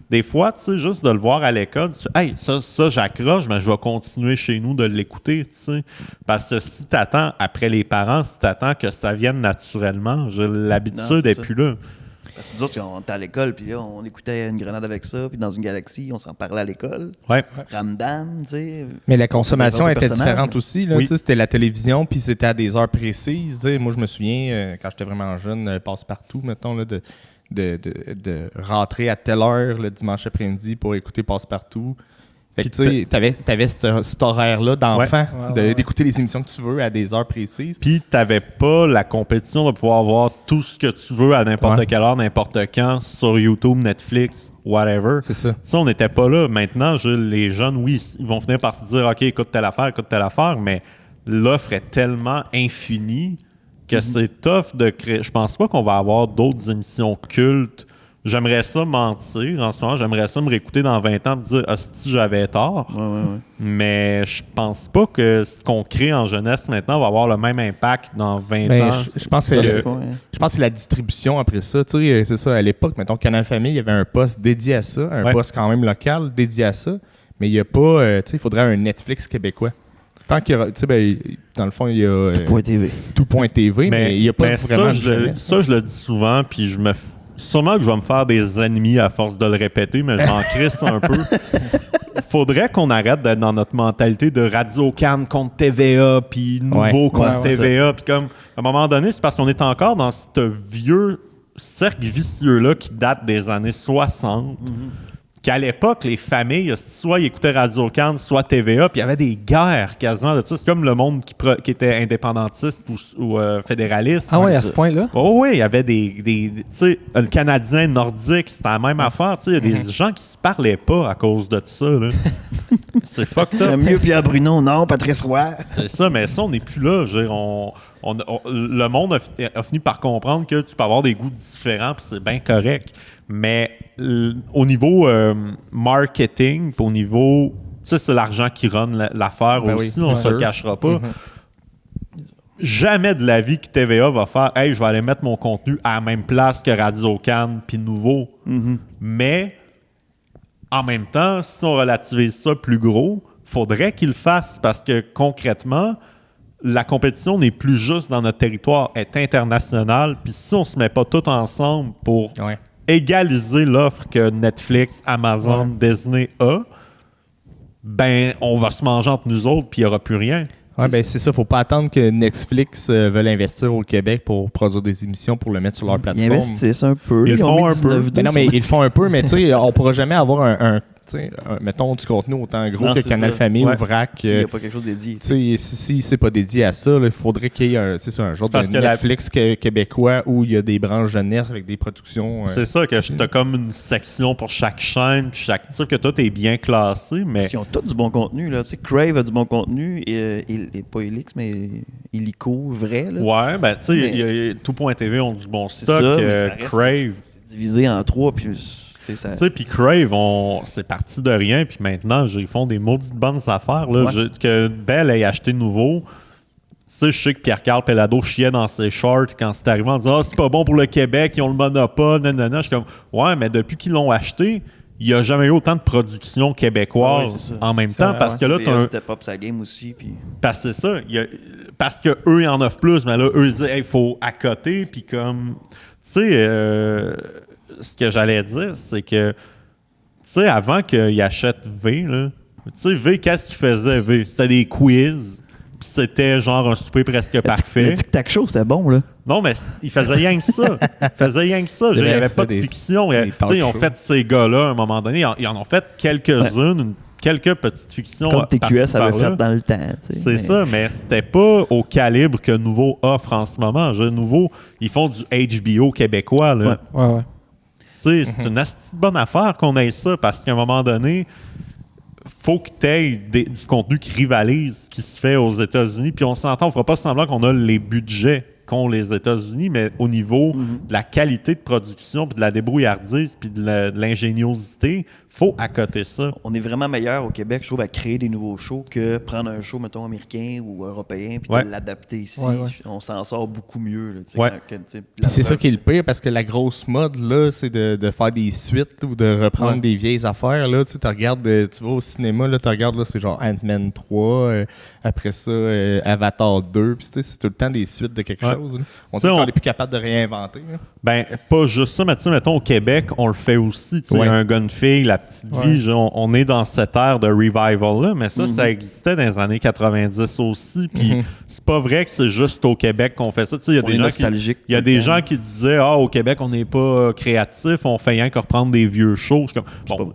des fois, tu sais, juste de le voir à l'école, tu fais, hey, ça j'accroche, mais je vais continuer chez nous de l'écouter, tu sais. Parce que si t'attends, après les parents, si t'attends que ça vienne naturellement, l'habitude n'est plus là. Parce que nous autres, on était à l'école, puis là, on écoutait Une grenade avec ça, puis Dans une galaxie, on s'en parlait à l'école. Ramdam, tu sais. Mais la consommation était différente aussi, là. Tu sais, c'était la télévision, puis c'était à des heures précises. T'sais. Moi, je me souviens, quand j'étais vraiment jeune, Passe-Partout, mettons, là, de rentrer à telle heure le dimanche après-midi pour écouter Passe-Partout. Fait que tu sais, t'avais cet horaire-là d'enfant d'écouter les émissions que tu veux à des heures précises. Puis t'avais pas la compétition de pouvoir voir tout ce que tu veux à n'importe quelle heure, n'importe quand, sur YouTube, Netflix, whatever. C'est ça. Ça, on n'était pas là. Maintenant, les jeunes, oui, ils vont finir par se dire, OK, écoute telle affaire, mais l'offre est tellement infinie que c'est tough de créer. Je pense pas qu'on va avoir d'autres émissions cultes j'aimerais ça mentir en ce moment. J'aimerais ça me réécouter dans 20 ans et me dire « Hostie, j'avais tort. » Mais je pense pas que ce qu'on crée en jeunesse maintenant va avoir le même impact dans 20 ans. Je pense que c'est la distribution après ça. Tu sais, c'est ça, à l'époque, mettons, Canal Famille, il y avait un poste dédié à ça, un poste quand même local dédié à ça. Mais il n'y a pas... tu sais, il faudrait un Netflix québécois. Tant qu'il y a... Tu sais, dans le fond, il y a... Tout.tv, mais il n'y a pas vraiment de jeunesse. Ça, je le dis souvent, puis sûrement que je vais me faire des ennemis à force de le répéter, mais je m'en crisse un peu. Faudrait qu'on arrête d'être dans notre mentalité de Radio-Can contre TVA, puis Nouveau contre TVA. Puis comme, à un moment donné, c'est parce qu'on est encore dans ce vieux cercle vicieux-là qui date des années 60. Qu'à l'époque, les familles, soit ils écoutaient Radio-Can, soit TVA, puis il y avait des guerres quasiment de ça. C'est comme le monde qui était indépendantiste ou fédéraliste. Ah oui, à ce point-là? Oh oui, il y avait des tu sais, le Canadien nordique, c'était la même affaire. Tu sais, il y a des gens qui se parlaient pas à cause de ça. Là. C'est fucked up. J'aime mieux Pierre Bruno, non, Patrice Roy. C'est ça, mais ça, on n'est plus là. Je veux dire, le monde a fini par comprendre que tu peux avoir des goûts différents, puis c'est bien correct. Mais au niveau marketing, au niveau... Tu sais, c'est l'argent qui run l'affaire aussi, on ne se le cachera pas. Jamais de la vie que TVA va faire « Hey, je vais aller mettre mon contenu à la même place que Radio-Can puis Nouveau. Mais, en même temps, si on relativise ça plus gros, faudrait qu'ils le fassent parce que, concrètement, la compétition n'est plus juste dans notre territoire, elle est internationale. Puis si on se met pas tous ensemble pour... égaliser l'offre que Netflix, Amazon, Disney a, ben on va se manger entre nous autres puis il n'y aura plus rien. Ouais, ben c'est ça. Faut pas attendre que Netflix veuille investir au Québec pour produire des émissions pour le mettre sur leur plateforme. Ils investissent un peu. Ils font un peu. Mais non, mais ils le font un peu, mais tu sais, on pourra jamais avoir mettons du contenu autant gros que Canal Famille ou VRAC. S'il n'y a pas quelque chose dédié. Si c'est pas dédié à ça, il faudrait qu'il y ait un genre de Netflix québécois où il y a des branches jeunesse avec des productions. C'est ça, que tu as comme une section pour chaque chaîne, puis que tout est bien classé. Mais ils ont tous du bon contenu. Là. Tu sais, Crave a du bon contenu, et pas Elix, mais Illico, vrai. Là. Ouais, ben tu sais, Tout.tv ont du bon stock. Crave. C'est divisé en 3, puis. Tu sais, puis Crave, c'est parti de rien, puis maintenant, ils font des maudites bonnes affaires. Là, que Bell ait acheté Nouveau. Tu sais, je sais que Pierre-Carl Pellado chiait dans ses shorts quand c'est arrivé en disant « Ah, c'est pas bon pour le Québec, ils ont le monopole, nanana. » Je suis comme « Ouais, mais depuis qu'ils l'ont acheté, il n'y a jamais eu autant de production québécoise en même temps. Parce que là, tu as step up sa game aussi. Puis... Parce que c'est ça. Parce qu'eux, ils en offrent plus, mais là, eux, ils disent « Il faut accoter. » Puis comme... Tu sais... ce que j'allais dire, c'est que, tu sais, avant qu'il achète V, là, tu sais, V, qu'est-ce qu'il faisait, V? C'était des quiz, puis c'était genre un souper presque parfait. Le tic-tac-show, c'était bon, là. Non, mais il faisait rien que ça. Il n'y avait pas de fiction. Ils ont fait ces gars-là, à un moment donné, ils en ont fait quelques-unes, quelques petites fictions. Comme TQS avait fait dans le temps. C'est ça, mais c'était pas au calibre que Nouveau offre en ce moment. Nouveau, ils font du HBO québécois, là. Ouais. C'est une asti de bonne affaire qu'on ait ça parce qu'à un moment donné, faut que tu aies du contenu qui rivalise ce qui se fait aux États-Unis. Puis on s'entend, on fera pas semblant qu'on a les budgets qu'ont les États-Unis, mais au niveau de la qualité de production, puis de la débrouillardise, puis de l'ingéniosité, faut accoter ça. On est vraiment meilleur au Québec, je trouve, à créer des nouveaux shows que prendre un show, mettons, américain ou européen, puis de l'adapter ici. On s'en sort beaucoup mieux. Là, c'est ça qui est le pire, parce que la grosse mode, là, c'est de faire des suites ou de reprendre des vieilles affaires. Là, tu regardes, tu vas au cinéma, là, tu regardes, là, c'est genre Ant-Man 3, après ça, Avatar 2, puis c'est tout le temps des suites de quelque chose. Là. On dit qu'on n'est plus capable de réinventer. Là. Ben, pas juste ça, mais tu sais, mettons, au Québec, on le fait aussi. Tu sais, un gun-fille, la petite vie, genre, on est dans cette ère de revival-là, mais ça existait dans les années 90 aussi. Puis c'est pas vrai que c'est juste au Québec qu'on fait ça. Tu sais, il y a des gens qui disaient « Ah, au Québec, on n'est pas créatif, on fait rien que reprendre des vieux shows. » Bon,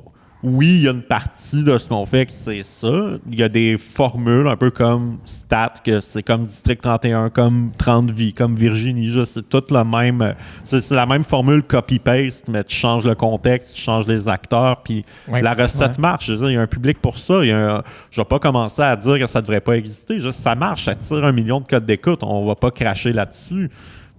oui, il y a une partie de ce qu'on fait que c'est ça. Il y a des formules un peu comme Stat, que c'est comme District 31, comme 30 vies, comme Virginie. C'est toute la même... C'est la même formule copy-paste, mais tu changes le contexte, tu changes les acteurs, puis la recette marche. Je veux dire, il y a un public pour ça. Je vais pas commencer à dire que ça devrait pas exister. Ça marche, ça tire 1 million de codes d'écoute. On va pas cracher là-dessus.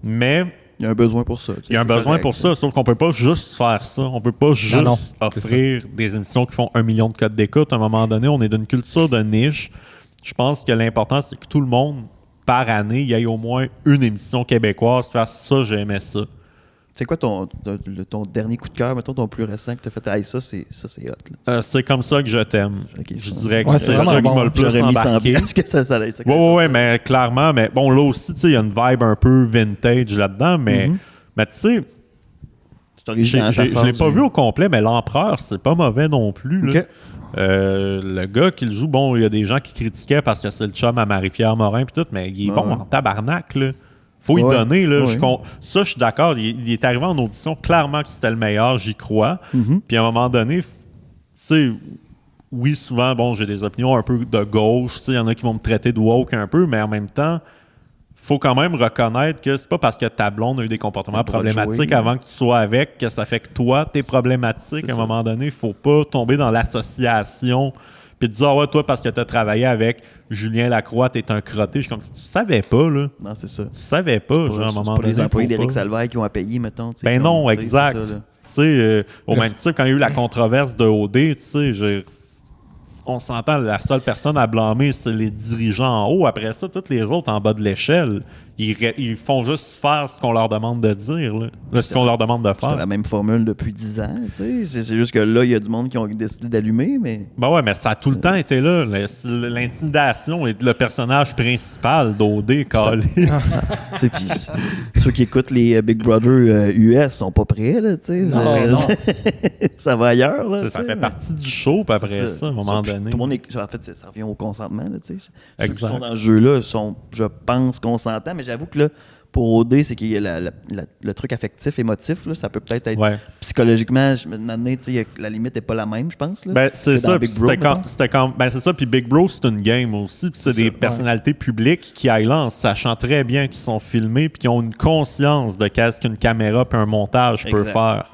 Mais Il y a un besoin pour ça. Il y a un besoin pour ça, sauf qu'on peut pas juste faire ça. On peut pas juste offrir des émissions qui font 1 million de codes d'écoute. À un moment donné, on est d'une culture de niche. Je pense que l'important, c'est que tout le monde, par année, il y ait au moins une émission québécoise. Faire ça, j'aimais ça. C'est quoi ton dernier coup de cœur, mettons, ton plus récent que tu as fait? Ça, c'est hot. C'est comme ça que je t'aime. Okay, je dirais que c'est ça qui m'a le plus embarqué. Que ça Oui, mais clairement. Mais bon, là aussi, tu sais, il y a une vibe un peu vintage là-dedans. Mais tu sais, je l'ai pas vu au complet, mais l'Empereur, c'est pas mauvais non plus. Là. Le gars qui le joue, bon, il y a des gens qui critiquaient parce que c'est le chum à Marie-Pierre Morin pis tout, mais il est bon en tabarnak, là. Faut y donner, là. Ça, je suis d'accord. Il est arrivé en audition, clairement que c'était le meilleur, j'y crois. Puis à un moment donné, tu sais, oui, souvent, bon, j'ai des opinions un peu de gauche, tu sais, il y en a qui vont me traiter de woke un peu, mais en même temps, faut quand même reconnaître que c'est pas parce que ta blonde a eu des comportements problématiques avant que tu sois avec que ça fait que toi, t'es problématique. À un moment donné, faut pas tomber dans l'association puis te dire, ah ouais, toi, parce que t'as travaillé avec Julien Lacroix, t'es un crotté. Je suis comme si tu savais pas, là. Non, c'est ça. Tu savais pas, genre, à un moment donné. C'est pas les employés d'Éric Salvaire qui ont à payer, mettons. Ben non, exact. Tu sais, au même titre, quand il y a eu la controverse de OD, tu sais, on s'entend, la seule personne à blâmer, c'est les dirigeants en haut. Après ça, tous les autres en bas de l'échelle, ils font juste faire ce qu'on leur demande de dire, là, ce qu'on leur demande de faire. C'est la même formule depuis 10 ans, tu sais. C'est juste que là, il y a du monde qui ont décidé d'allumer, mais... Ben ouais, mais ça a tout le temps été là. L'intimidation est le personnage principal d'OD, calé. Tu sais, puis ceux qui écoutent les Big Brother US sont pas prêts, là, tu sais. Non. Ça va ailleurs, là. Ça fait partie du show, puis après ça, à un moment donné. Tout le monde en fait, ça revient au consentement, là, tu sais. Ceux qui sont dans le jeu-là sont, je pense, consentants, mais j'avoue que là, pour OD, c'est qu'il y a le truc affectif, émotif, là, ça peut peut-être être psychologiquement, la limite n'est pas la même, je pense. Là, ben, c'est ça, c'est ça, puis Big Bro, c'est une game aussi, puis c'est des personnalités publiques qui aillent là en sachant très bien qu'ils sont filmés, puis qui ont une conscience de qu'est-ce qu'une caméra puis un montage peut faire.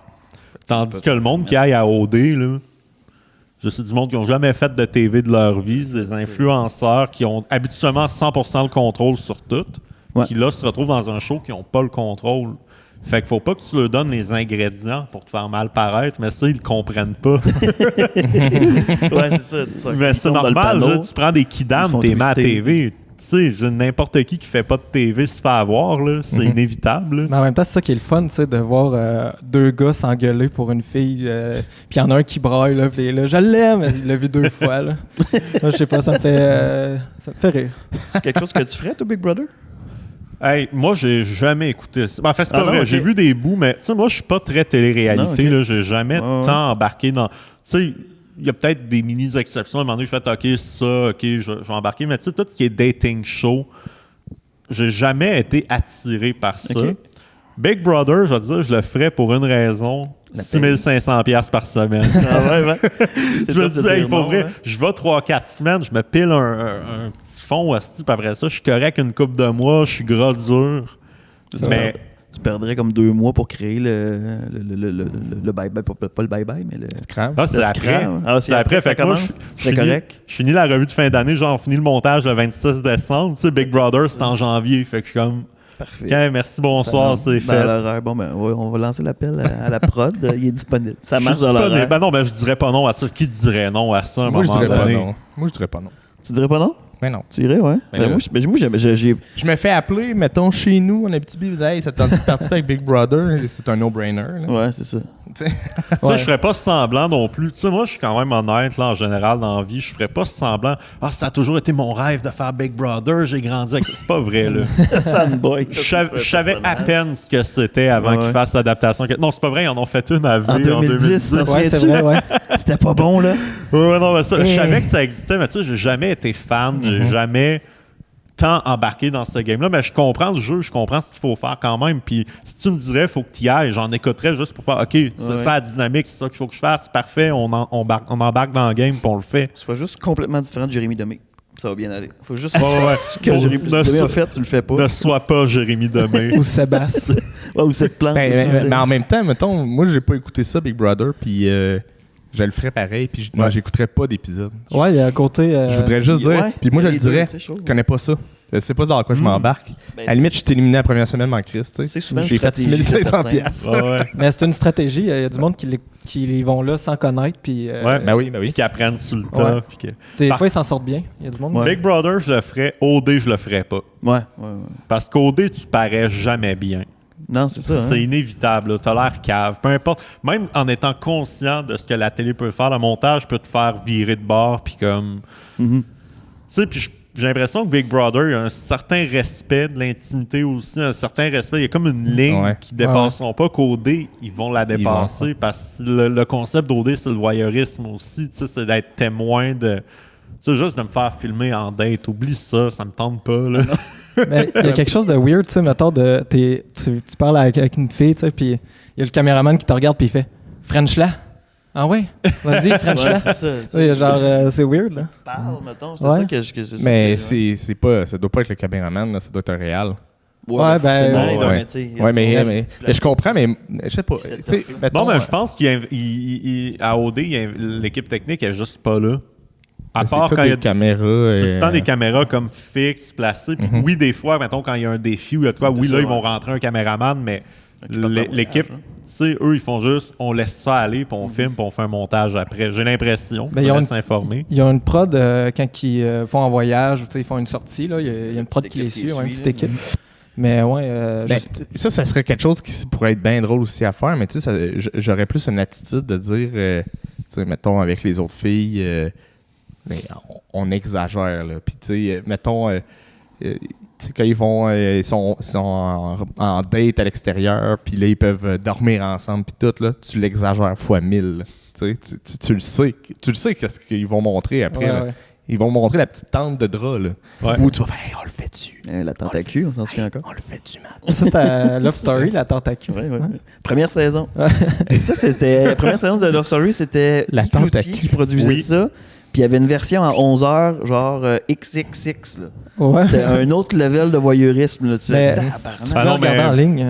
Tandis que le monde qui aille à OD, là, je sais du monde qui n'ont jamais fait de TV de leur vie, c'est des influenceurs qui ont habituellement 100% le contrôle sur tout, qui là se retrouvent dans un show qui n'ont pas le contrôle. Fait qu'il faut pas que tu leur donnes les ingrédients pour te faire mal paraître, mais ça, ils le comprennent pas. c'est ça. Mais c'est normal, tu prends des kidams, t'es mis à la TV. Tu sais, n'importe qui fait pas de TV se fait avoir, là. C'est inévitable. Là. Mais en même temps, c'est ça qui est le fun, tu sais, de voir deux gars s'engueuler pour une fille, puis il y en a un qui braille, là, puis là, je l'aime, il l'a vu 2 fois, là. Moi, je sais pas, ça me fait rire. C'est quelque chose que tu ferais, toi, Big Brother? Hey, moi, j'ai jamais écouté ça. En fait, c'est pas vrai. Okay. J'ai vu des bouts, mais tu sais, moi, je suis pas très télé-réalité, là. J'ai jamais tant embarqué dans... Tu sais, il y a peut-être des mini-exceptions. À un moment donné, je fais « OK, ça, OK, je vais embarquer. » Mais tu sais, tout ce qui est dating show, j'ai jamais été attiré par ça. Okay. Big Brother, je vais te dire, je le ferais pour une raison. 6500$ par semaine. Je me dis, hey, pour vrai, je vais 3-4 semaines, je me pile un petit fond, puis après ça, je suis correct une couple de mois, je suis gras dur. Mais... Tu perdrais comme 2 mois pour créer le bye-bye, pas le bye-bye, mais le Scram. Ah, c'est après. C'est après, fait que moi, je finis la revue de fin d'année, genre, on finit le montage le 26 décembre. Tu sais, Big Brother, c'est en janvier, fait que je suis comme... Parfait. Okay, merci, bonsoir, c'est fait. Bon, ben, on va lancer l'appel à la prod. Il est disponible. Ça marche dans l'horaire. Ben non, ben, je dirais pas non à ça. Qui dirait non à ça à un moment donné? Moi, je dirais pas non. Tu dirais pas non? Mais non. Tu irais, ouais. Moi, je me fais appeler, mettons, chez nous, en Abitibi, vous avez ça tente de participer avec Big Brother, c'est un no-brainer. Là. Ouais, c'est ça. Tu sais, je ferais pas semblant non plus. Tu sais, moi, je suis quand même honnête, là, en général, dans la vie. Je ferais pas semblant. Ah, ça a toujours été mon rêve de faire Big Brother, j'ai grandi avec ça. C'est pas vrai, là. Fanboy. Je savais à peine ce que c'était avant qu'ils fassent l'adaptation. Non, c'est pas vrai, ils en ont fait une à V en 2010. Ouais, c'est vrai, ouais. C'était pas bon, là. Ouais, non, mais ça, je savais que ça existait, mais tu sais, j'ai jamais été fan. J'ai jamais tant embarqué dans ce game-là, mais je comprends le jeu, je comprends ce qu'il faut faire quand même. Puis si tu me dirais, il faut que tu y ailles, j'en écouterais juste pour faire OK, c'est ça la dynamique, c'est ça qu'il faut que je fasse, parfait, on embarque dans le game puis on le fait. C'est pas juste complètement différent de Jérémy Demé. Ça va bien aller. Faut juste que Jérémy Demé a fait, tu le fais pas. Ne sois pas Jérémy Demé. Ou Sébastien. Ou cette plante. Mais en même temps, mettons, moi, j'ai pas écouté ça, Big Brother, puis... je le ferais pareil, puis moi, j'écouterais pas d'épisode. Ouais, il y a un côté... je voudrais juste dire, puis moi, je le dirais, je connais pas ça. Je sais pas dans quoi je m'embarque. À la limite, je suis éliminé la première semaine en Christ. J'ai fait 6500 piastres. Mais c'est une stratégie. Il y a du monde qui vont là sans connaître. Puis, ben oui. Puis qui apprennent sur le tas. Ouais. Des fois, ils s'en sortent bien. Il y a du monde. Big Brother, je le ferais. OD, je le ferais pas. Ouais. Parce qu'OD, tu parais jamais bien. Non, c'est ça. C'est inévitable. T'as l'air cave. Peu importe. Même en étant conscient de ce que la télé peut faire, le montage peut te faire virer de bord. Puis comme... Tu sais, puis j'ai l'impression que Big Brother, il y a un certain respect de l'intimité aussi, un certain respect. Il y a comme une ligne qui ne dépasseront pas qu'OD, ils vont la dépasser parce que le concept d'OD, c'est le voyeurisme aussi. Tu sais, c'est d'être témoin de... Tu sais, juste de me faire filmer en date. Oublie ça me tente pas, là. Mais il y a quelque chose de weird, tu sais, mettons, tu parles avec une fille, tu sais, puis il y a le caméraman qui te regarde puis il fait « French là? » Ah ouais? Vas-y, French là. C'est ça. Genre, c'est weird, là. Parle, mettons. C'est ça que c'est ça. Mais c'est pas... Ça doit pas être le caméraman, là, ça doit être un réel. Mais je comprends, mais je sais pas. Non, mais je pense qu'à OD, l'équipe technique est juste pas là. À part quand il y a des caméras. C'est tout le temps des caméras comme fixes, placées. Puis oui, des fois, mettons, quand il y a un défi ou il y a de quoi, oui, là, ils vont rentrer un caméraman, mais l'équipe, tu sais, eux, ils font juste, on laisse ça aller, puis on filme, puis on fait un montage après. J'ai l'impression. Ils laisse s'informer. Il y a une prod quand ils vont en voyage, ils font une sortie, là, il y a une prod qui les suit, une petite équipe. Mais ouais, ça serait quelque chose qui pourrait être bien drôle aussi à faire, mais tu sais, j'aurais plus une attitude de dire, tu sais, mettons, avec les autres filles, on exagère, là. Puis, tu sais, mettons, quand ils sont en date à l'extérieur, puis là, ils peuvent dormir ensemble, puis tout, là, tu l'exagères fois 1000. Tu le sais. Tu le sais qu'est-ce qu'ils vont montrer après. Là. Ils vont montrer la petite tente de drap, là. Où tu vas faire, hey, on le fait dessus. La tente à cul, on s'en souvient encore. On le fait dessus, man. Ça, c'était Love Story, la tente à cul. Ouais. Première saison. Ça, c'était... La première saison de Love Story, c'était la tente à cul qui produisait ça. Puis il y avait une version à 11h, genre XXX. Là. Ouais. C'était un autre level de voyeurisme. Là, tu mais, tu peux regarder en ligne.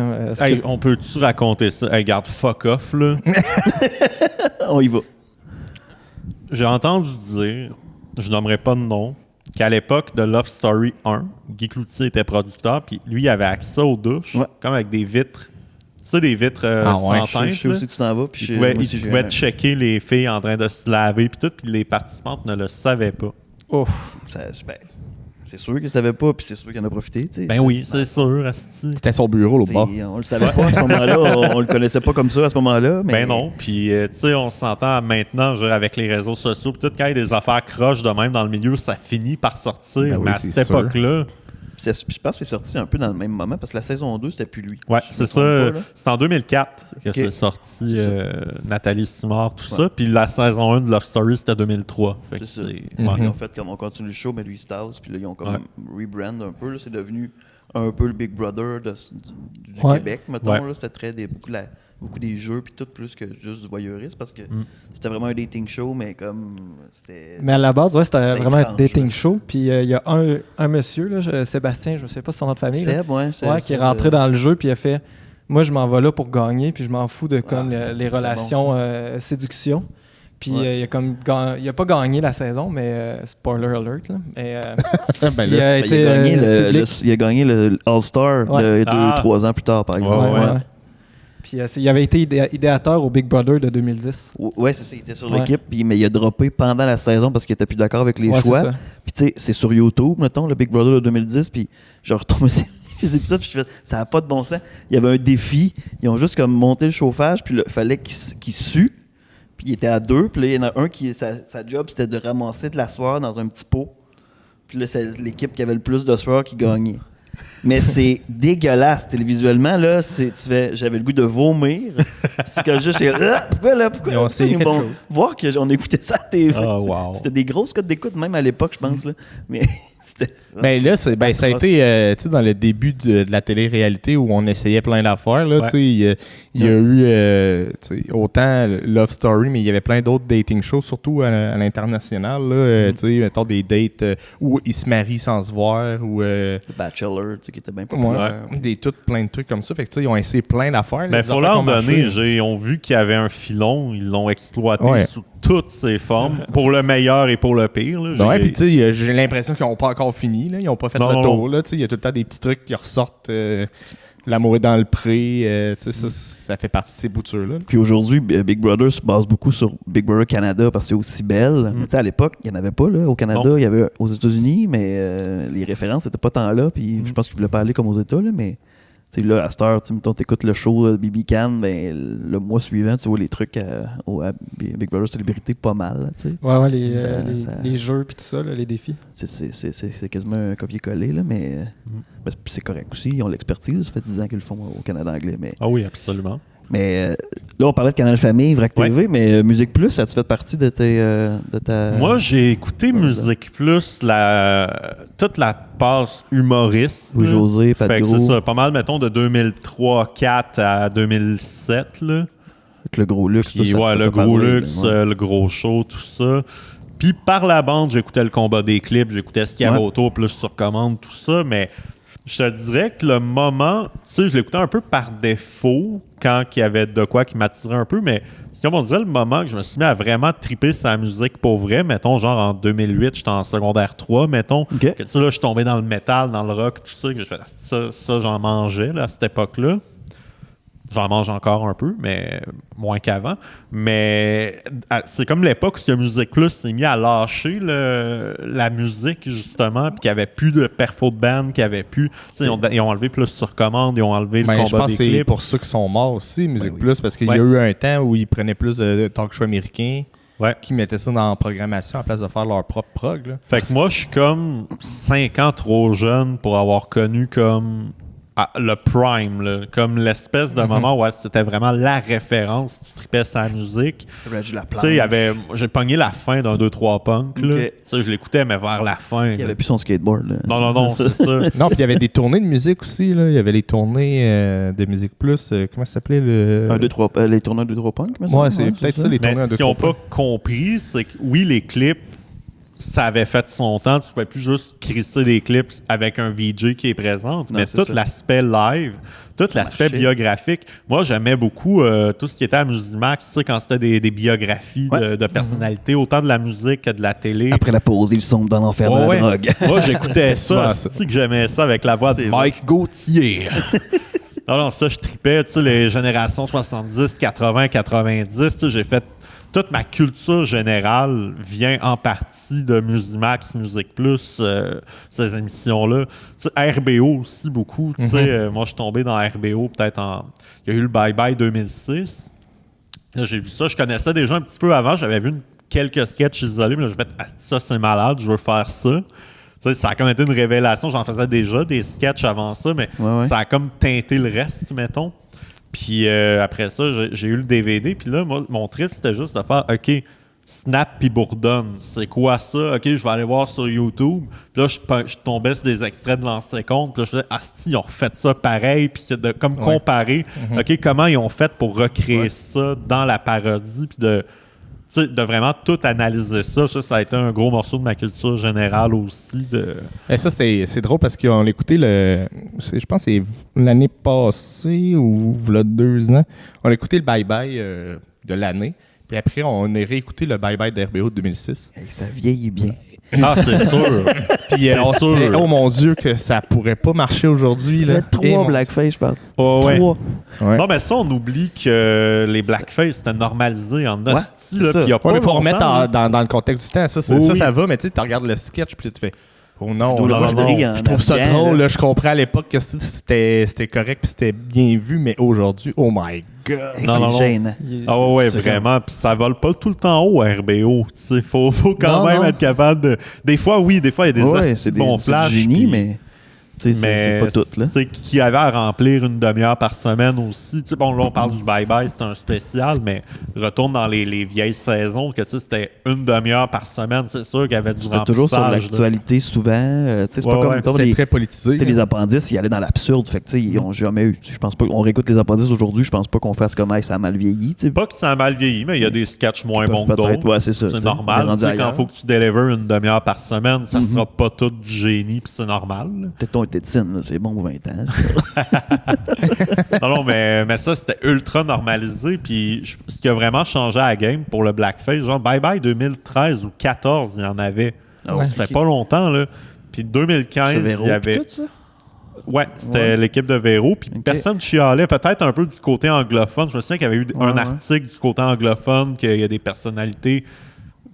On peut-tu raconter ça? Hey, regarde, fuck off, là. On y va. J'ai entendu dire, je nommerai pas de nom, qu'à l'époque de Love Story 1, Guy Cloutier était producteur, puis lui, il avait accès aux douches, comme avec des vitres. Tu sais, des vitres sans teinte. Je sais aussi que tu t'en vas. Puis il pouvait checker les filles en train de se laver, puis tout, puis les participantes ne le savaient pas. Ouf. C'est sûr qu'ils ne savaient pas, puis c'est sûr qu'il en a profité. T'sais. Ben oui, c'est sûr, asti. C'était son bureau, l'autre bord. On le savait pas à ce moment-là, on le connaissait pas comme ça à ce moment-là. Mais... Ben non, puis tu sais, on s'entend maintenant avec les réseaux sociaux, puis tout, quand il y a des affaires croches de même dans le milieu, ça finit par sortir. Mais à cette époque-là... Je pense que c'est sorti un peu dans le même moment, parce que la saison 2, c'était plus lui. Ouais, c'est ça. C'est en 2004 que c'est sorti Nathalie Simard, tout ça. Puis la saison 1 de Love Story, c'était 2003. Fait que Ils ont fait comme on continue le show, mais lui, il se tasse. Puis là, ils ont comme rebrand un peu. Là, c'est devenu un peu le Big Brother du Québec, mettons. Là, c'était beaucoup des jeux, puis tout plus que juste du voyeurisme, parce que c'était vraiment un dating show, mais comme c'était... Mais à la base, c'était vraiment un dating show. Puis il y a un monsieur, là, Sébastien, je ne sais pas son nom de famille. Seb, qui est rentré dans le jeu, puis il a fait « Moi, je m'en vais là pour gagner, puis je m'en fous de comme les relations séduction. » Puis il a pas gagné la saison, mais spoiler alert. Là. Mais, il a gagné le All-Star 2-3 ans plus tard, par exemple. Puis il avait été idéateur au Big Brother de 2010. Ouais, c'est ça. Il était sur l'équipe, mais il a droppé pendant la saison parce qu'il était plus d'accord avec les choix. Puis tu sais, c'est sur YouTube, mettons, le Big Brother de 2010. Puis je retombé les épisodes, puis je fais, ça n'a pas de bon sens. Il y avait un défi. Ils ont juste comme monté le chauffage, puis il fallait qu'il sue. Puis il était à 2. Puis là, il y en a un qui, sa job, c'était de ramasser de la sueur dans un petit pot. Puis là, c'est l'équipe qui avait le plus de sueur qui gagnait. Mais c'est dégueulasse télévisuellement là, j'avais le goût de vomir. C'est que juste pourquoi ils vont voir qu'on écoutait ça à TV. C'était des grosses cotes d'écoute même à l'époque, je pense là. Mais c'était ça a été dans le début de la télé-réalité où on essayait plein d'affaires là, il y a eu autant Love Story, mais il y avait plein d'autres dating shows, surtout à l'international là, mettons des dates où ils se marient sans se voir ou Bachelor, qui était bien populaire. Plein de trucs comme ça. Fait que, ils ont essayé plein d'affaires. Mais il faut leur donner. Ils ont vu qu'il y avait un filon. Ils l'ont exploité sous toutes ses formes, pour le meilleur et pour le pire. Là. Ouais, puis tu sais, j'ai l'impression qu'ils n'ont pas encore fini. Là. Ils n'ont pas fait le tour. Il y a tout le temps des petits trucs qui ressortent. L'amour est dans le pré. Ça fait partie de ces boutures-là. Puis aujourd'hui, Big Brother se base beaucoup sur Big Brother Canada parce que c'est aussi belle. Mais à l'époque, il n'y en avait pas. Là. Au Canada, il y avait aux États-Unis, mais les références n'étaient pas tant là. Puis je pense qu'ils ne voulaient pas aller comme aux États. Là, mais là, à cette heure, tu écoutes le show BB Can, ben, le mois suivant, tu vois les trucs à Big Brother Célébrité pas mal. Ouais, les jeux puis tout ça, là, les défis. C'est quasiment un copier-coller, là, mais c'est correct aussi. Ils ont l'expertise. Ça fait 10 ans qu'ils le font au Canada anglais. Mais... Ah oui, absolument. Mais là, on parlait de Canal Famille, Vrac TV, mais Musique Plus, as-tu fait partie de ta... Moi, j'ai écouté Musique Plus, toute la passe humoriste. Oui, José, Pat Fait que Gros. c'est ça, pas mal, mettons, de 2003-4 à 2007, là. Avec le gros luxe. Puis, le gros luxe, le gros show, tout ça. Puis, par la bande, j'écoutais le combat des clips, j'écoutais ce qu'il y avait autour, plus sur commande, tout ça, mais... Je te dirais que le moment, tu sais, je l'écoutais un peu par défaut quand il y avait de quoi qui m'attirait un peu, mais si on disait le moment que je me suis mis à vraiment triper sa musique pour vrai, mettons, genre en 2008, j'étais en secondaire 3, mettons, que tu sais, là, je suis tombé dans le métal, dans le rock, tout ça, que j'ai fait ça j'en mangeais, là, à cette époque-là. J'en mange encore un peu, mais moins qu'avant. Mais c'est comme l'époque où Musique Plus s'est mis à lâcher la musique, justement, puis qu'il n'y avait plus de perfo de band, qu'il n'y avait plus... Ils ont enlevé Plus sur commande, ils ont enlevé le combat des clips. Je pense que c'est pour ceux qui sont morts aussi, Musique Plus, parce qu'il y a eu un temps où ils prenaient plus de talk show américains, qui mettaient ça dans la programmation à place de faire leur propre prog. Là. Fait que moi, je suis comme 5 ans trop jeune pour avoir connu comme... le prime, là, comme l'espèce de moment où c'était vraiment la référence, tu tripais sa musique. Tu sais, j'ai pogné la fin d'un 2-3 punk. Okay. Je l'écoutais, mais vers la fin. Il n'y avait plus son skateboard. Là. Non, c'est ça. Non, puis il y avait des tournées de musique aussi. Là. Il y avait les tournées de Musique Plus. Comment ça s'appelait les tournées de 2-3 punk? Ouais, c'est peut-être ça, les tournées de 2-3 punk. Ce qu'ils n'ont pas compris, c'est que oui, les clips, ça avait fait son temps, tu ne pouvais plus juste crisser des clips avec un VJ qui est présent, mais tout l'aspect live, tout l'aspect biographique. Moi, j'aimais beaucoup tout ce qui était à Musimax, tu sais, quand c'était des biographies de personnalités, autant de la musique que de la télé. Après la pause, ils sont dans l'enfer de la drogue. Moi, j'écoutais ça, tu que j'aimais ça avec la voix de Mike Gauthier. Non, ça, je tripais, tu sais, les générations 70, 80, 90, tu sais, j'ai fait... Toute ma culture générale vient en partie de Musimax, Musique Plus, ces émissions-là. Tu sais, RBO aussi beaucoup. Tu sais, moi, je suis tombé dans RBO peut-être il y a eu le Bye Bye 2006. Là, j'ai vu ça. Je connaissais déjà un petit peu avant. J'avais vu quelques sketchs isolés, mais là, je me suis fait ça, c'est malade, je veux faire ça. Tu sais, ça a comme été une révélation. J'en faisais déjà des sketchs avant ça, mais ça a comme teinté le reste, mettons. Puis après ça, j'ai eu le DVD. Puis là, moi, mon trip, c'était juste de faire « OK, Snap puis Bourdonne, c'est quoi ça? OK, je vais aller voir sur YouTube. » Puis là, je tombais sur des extraits de l'ancien compte. Puis là, je faisais « Asti, ils ont refait ça pareil. » Puis de comme comparer, OK, comment ils ont fait pour recréer ça dans la parodie. Puis de vraiment tout analyser ça. Ça a été un gros morceau de ma culture générale aussi. Et ça, c'est drôle parce qu'on l'écoutait, je pense que c'est l'année passée ou il 2 ans. On a écouté le Bye Bye de l'année. Puis après, on a réécouté le Bye Bye d'RBO de 2006. Hey, ça vieillit bien. Ah, c'est sûr. Puis on se dit, oh mon Dieu, que ça pourrait pas marcher aujourd'hui. Il y a 3 blackface, je pense. Oh, 3. Ouais. Non, mais ça, on oublie que les blackface, c'était normalisé en hostie. Puis il y a pas faut remettre dans le contexte du temps. Ça va, mais tu regardes le sketch, puis tu fais... Oh non, je trouve ça drôle. Là, je comprends à l'époque que c'était correct puis c'était bien vu, mais aujourd'hui, oh my God. C'est gênant. Ah ouais, vraiment. Puis ça vole pas tout le temps haut, RBO. Il faut quand même être capable de... Des fois, il y a des bons flashs. C'est du génie, mais... c'est pas tout, là. C'est qu'il y avait à remplir une demi-heure par semaine aussi. Bon, là, on parle du bye-bye, c'est un spécial, mais retourne dans les vieilles saisons, que c'était une demi-heure par semaine. C'est sûr qu'il y avait du remplissage. C'était toujours sur l'actualité, souvent. C'est pas comme c'était très politisé. Les appendices, ils allaient dans l'absurde. Fait que, ils ont jamais eu... Je pense pas qu'on réécoute les appendices aujourd'hui. Je pense pas qu'on fasse comme ça a mal vieilli. Pas que ça a mal vieilli, mais il y a des sketchs moins bons que d'autres. Ouais, c'est ça. C'est normal. Quand il faut que tu délivres une demi-heure par semaine, ça sera pas tout du génie, puis c'est normal. Peut-être tétine, là, c'est bon 20 ans. Non, mais ça, c'était ultra normalisé. Puis ce qui a vraiment changé à la game pour le blackface, genre Bye Bye 2013 ou 2014, il y en avait. Ça fait pas longtemps, là. Puis 2015, il y avait... Tout ça? Ouais, c'était l'équipe de Véro. Puis personne chialait, peut-être un peu du côté anglophone. Je me souviens qu'il y avait eu un article du côté anglophone, qu'il y a des personnalités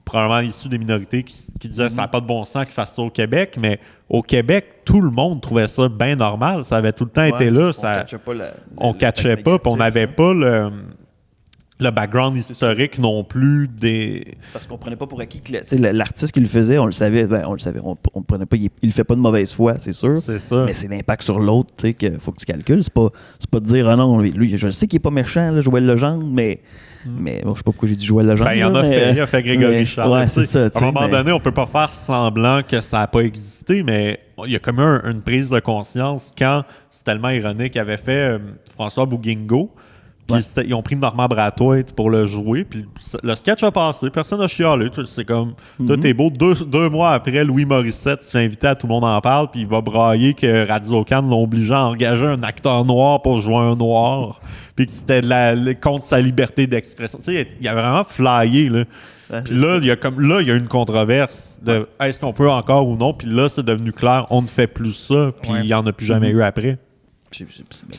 probablement issues des minorités qui disaient ça n'a pas de bon sens qu'ils fassent ça au Québec. Mais au Québec, tout le monde trouvait ça bien normal. Ça avait tout le temps été là. On ne catchait pas, puis on n'avait pas le background historique non plus des... Parce qu'on prenait pas pour acquis que l'artiste qui le faisait, on le savait. On prenait pas, il le fait pas de mauvaise foi, c'est sûr. C'est ça. Mais c'est l'impact sur l'autre qu'il faut que tu calcules. C'est pas de dire, ah non, lui, je sais qu'il est pas méchant, là, Joël Legendre, mais bon, je sais pas pourquoi j'ai dit Joël Legendre. Il a fait Grégory Charles. Ouais, c'est ça, à un moment donné, on peut pas faire semblant que ça n'a pas existé, mais il y a comme une prise de conscience quand, c'est tellement ironique, il avait fait François Bouguingo. Puis ils ont pris Normand Brathwaite pour le jouer. Puis le sketch a passé. Personne n'a chialé. C'est comme, tout est beau. Deux mois après, Louis Morissette se fait inviter à Tout le monde en parle. Puis il va brailler que Radio-Can l'a obligé à engager un acteur noir pour jouer un noir. Puis que c'était contre sa liberté d'expression. Tu sais, il a vraiment flyé, là. Puis là, il y a une controverse de est-ce qu'on peut encore ou non. Puis là, c'est devenu clair, on ne fait plus ça. Puis il n'y en a plus jamais eu après. Ce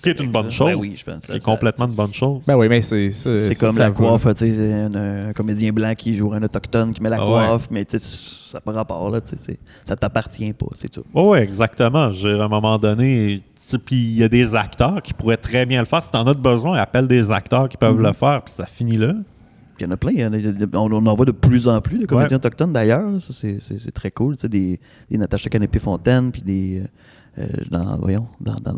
qui est une bonne chose. Ben oui, je pense. C'est complètement une bonne chose. Ben oui, mais c'est comme la coiffe, tu sais, un comédien blanc qui joue un autochtone qui met la coiffe, mais tu sais, ça n'a pas rapport, là, tu sais, ça t'appartient pas, c'est tout. Oui, exactement. À un moment donné, puis il y a des acteurs qui pourraient très bien le faire. Si t'en as besoin, appelle des acteurs qui peuvent le faire, puis ça finit là. Puis il y en a plein. On en voit de plus en plus de comédiens autochtones, d'ailleurs. Ça, c'est très cool. Tu sais, des Natacha Canapé-Fontaine, puis des... dans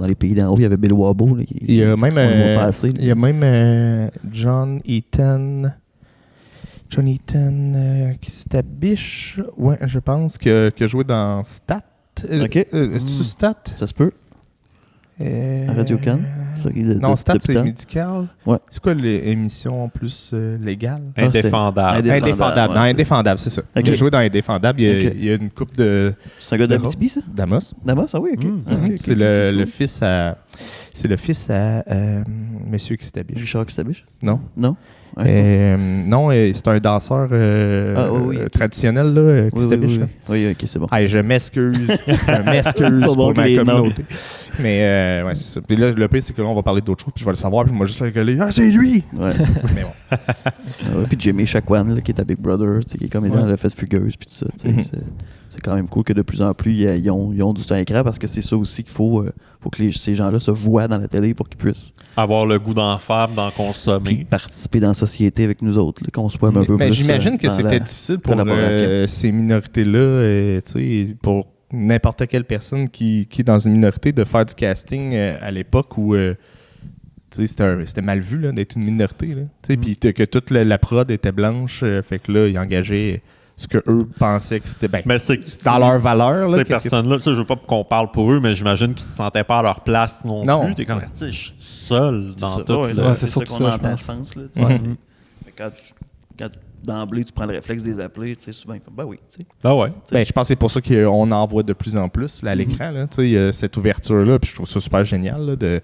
les pays d'en haut, il y avait Bill Wabo. Il y a même John Eaton qui s'établiche, je pense, qui a joué dans Stat. Est-ce Stat? Ça se peut. À Radio-Can? Non, Stat, c'est médical. Ouais. C'est quoi l'émission en plus légale? Indéfendable. Indéfendable. Dans Indéfendable, c'est ça. Okay. J'ai joué dans Indéfendable. Il y a une couple de... C'est un gars d'Abitibi, ça? D'Amos. D'Amos, ah oui, OK. C'est le fils à... C'est le fils à Monsieur Kistabiche. Richard Kistabiche? Non. Non? Non, c'est un danseur traditionnel, là, Kistabiche. Oui, OK, c'est bon. Je m'excuse. Pour ma communauté. Mais ouais, c'est ça. Puis là, le pire, c'est que là, on va parler d'autres choses, puis je vais le savoir, puis moi, juste le gueuler. Ah, c'est lui! Ouais. Mais bon. Puis Jimmy Chacuan, là, qui est à Big Brother, qui est comme dans la fête fugueuse, puis tout ça. C'est quand même cool que de plus en plus, ils ont du temps à écran, parce que c'est ça aussi qu'il faut que ces gens-là se voient dans la télé pour qu'ils puissent avoir le goût d'en faire, d'en consommer. Participer dans la société avec nous autres, qu'on soit un peu plus. J'imagine que c'était difficile pour ces minorités-là, pour n'importe quelle personne qui est dans une minorité de faire du casting à l'époque où c'était mal vu là, d'être une minorité. Puis que toute la prod était blanche, fait que là, ils engageaient ce qu'eux pensaient que c'était bien. Mais c'est dans leur valeur. Là, ces personnes-là, je veux pas qu'on parle pour eux, mais j'imagine qu'ils se sentaient pas à leur place non plus. T'es comme, je suis seul dans tout. C'est ça qu'on entend, je pense. Quand d'emblée, tu prends le réflexe des appeler, souvent, ils font ben oui. Je pense que c'est pour ça qu'on en voit de plus en plus là, à l'écran. Cette ouverture-là, puis je trouve ça super génial. Là,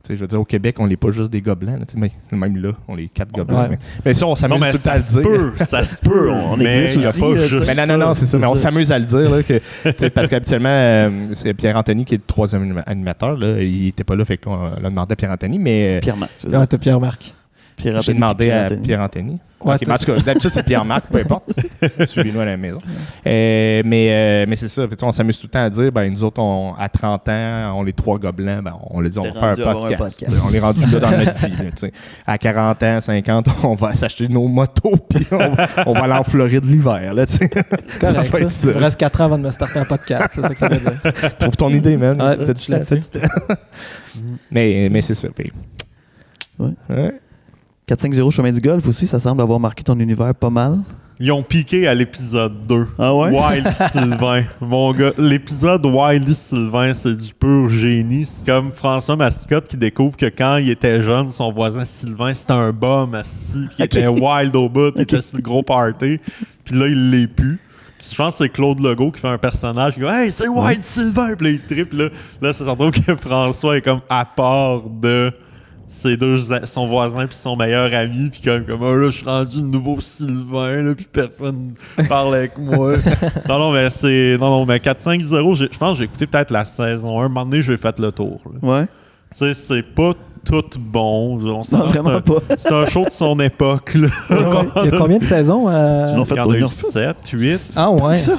je veux dire, au Québec, on n'est pas juste des gars blancs. Mais même là, on est 4 gars blancs. Mais ça, on s'amuse tout le temps à le dire. Ça se peut. On est aussi. Mais non, c'est ça. Mais on s'amuse à le dire. Là, parce qu'habituellement, c'est Pierre-Anthony qui est le troisième animateur. Là, il n'était pas là, fait qu'on l'a demandé à Pierre-Anthony. Mais... Pierre-Marc. T'as Pierre-Marc. J'ai demandé à Pierre-Anthony. Ouais, okay, en tout cas, d'habitude, c'est Pierre-Marc, peu importe. Suivez-nous à la maison. Mais c'est ça. On s'amuse tout le temps à dire, nous autres, à 30 ans, on est 3 gars blancs, on les dit, on va faire un podcast. On est rendu là dans notre vie. Là, à 40 ans, 50, on va s'acheter nos motos, puis on va aller en Floride l'hiver. Là, ça va être ça. Il reste 4 ans avant de me starter un podcast, c'est ça que ça veut dire. Trouve ton idée, man. T'as du là-dessus. Mais c'est ça. Ouais. 450 Chemin du Golf aussi, ça semble avoir marqué ton univers pas mal. Ils ont piqué à l'épisode 2. Ah ouais? Wild Sylvain. Mon gars, l'épisode Wild Sylvain, c'est du pur génie. C'est comme François Mascotte qui découvre que quand il était jeune, son voisin Sylvain, c'était un bum asti, qui était wild au bout, qui était sur le gros party. Puis là, il l'est plus. Je pense que c'est Claude Legault qui fait un personnage qui dit « Hey, c'est White Sylvain! » Puis là, il triple. Là, ça se retrouve que François est comme à part de son voisin puis son meilleur ami. Puis comme là, je suis rendu le nouveau Sylvain, là, puis personne parle avec moi. Non, mais 4-5-0, je pense que j'ai écouté peut-être la saison 1. Un moment donné, j'ai fait le tour. Là. Ouais. Tu sais, c'est pas tout bon. Non, vraiment pas. C'est un show de son époque. Là. Il y a combien de saisons? Il y en a eu 7, 8. Ah ouais. Ça?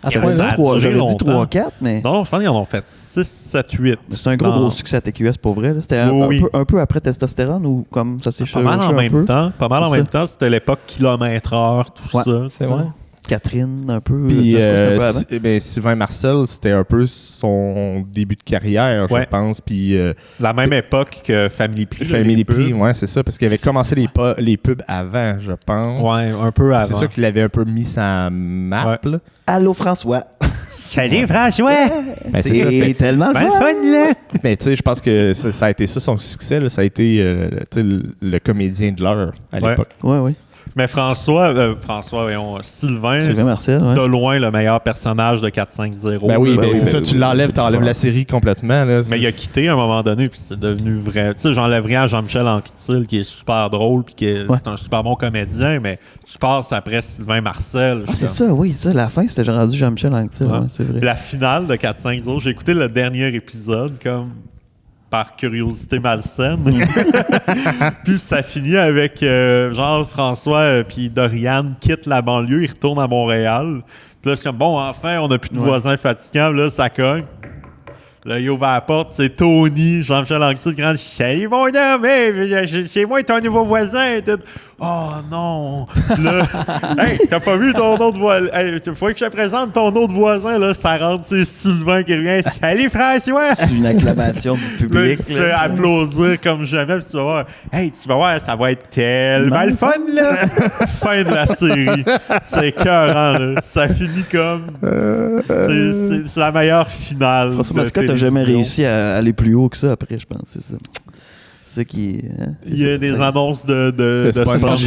À ce point-là? J'aurais dit 3-4, mais... Non, je pense qu'ils en ont fait 6, 7, 8. C'est un gros succès à TQS pour vrai. Là. C'était un peu après Testostérone ou comme ça s'est chevauché Pas mal en même temps. Pas mal en C'est même temps. C'était l'époque kilomètre-heure, tout ça. C'est vrai. Catherine, un peu. Puis un peu avant. Sylvain Marcel, c'était un peu son début de carrière, je pense. Puis la même époque que Family Prix. Family Prix, ouais, c'est ça. Parce qu'il avait commencé les pubs avant, je pense. Ouais, un peu avant. C'est ça qu'il avait un peu mis sa map. Là. Allô, François. Salut, François! Ben, c'est tellement le fun, là! Mais tu sais, je pense que ça a été ça son succès. Là. Ça a été le comédien de l'heure à l'époque. Ouais. Mais Sylvain Marcel, de loin le meilleur personnage de 4-5-0. Ben oui, c'est ça, tu l'enlèves, t'enlèves la série complètement. Là, mais il a quitté à un moment donné, puis c'est devenu vrai. Tu sais, j'enlève rien à Jean-Michel Anquetil, qui est super drôle, puis c'est un super bon comédien, mais tu passes après Sylvain Marcel. C'est ça, oui, ça. La fin, c'était rendu Jean-Michel Anquetil, c'est vrai. La finale de 4-5-0, j'ai écouté le dernier épisode, comme... par curiosité malsaine. Puis ça finit avec François puis Doriane quittent la banlieue, ils retournent à Montréal. Puis là, je suis comme, bon, enfin, on n'a plus de voisins fatigants. Là, ça cogne. Là, il ouvre la porte, c'est Tony, Jean-Michel Anquetil qui rentre. Salut, mon homme, hey, chez moi, ton nouveau voisin. Oh non! Là, hey, t'as pas vu ton autre voisin? Hey, faut que je te présente ton autre voisin, là. Ça rentre, c'est Sylvain qui revient. Salut François! C'est une acclamation du public. Là, tu fais applaudir comme jamais, puis tu vas voir. Hey, tu vas voir, ça va être tellement le fun, là! Fin de la série. C'est écœurant, là. Ça finit comme. C'est la meilleure finale. François Mascotte n'a jamais réussi à aller plus haut que ça après, je pense. C'est ça. C'est ça qui. Il y a des annonces de Spongy.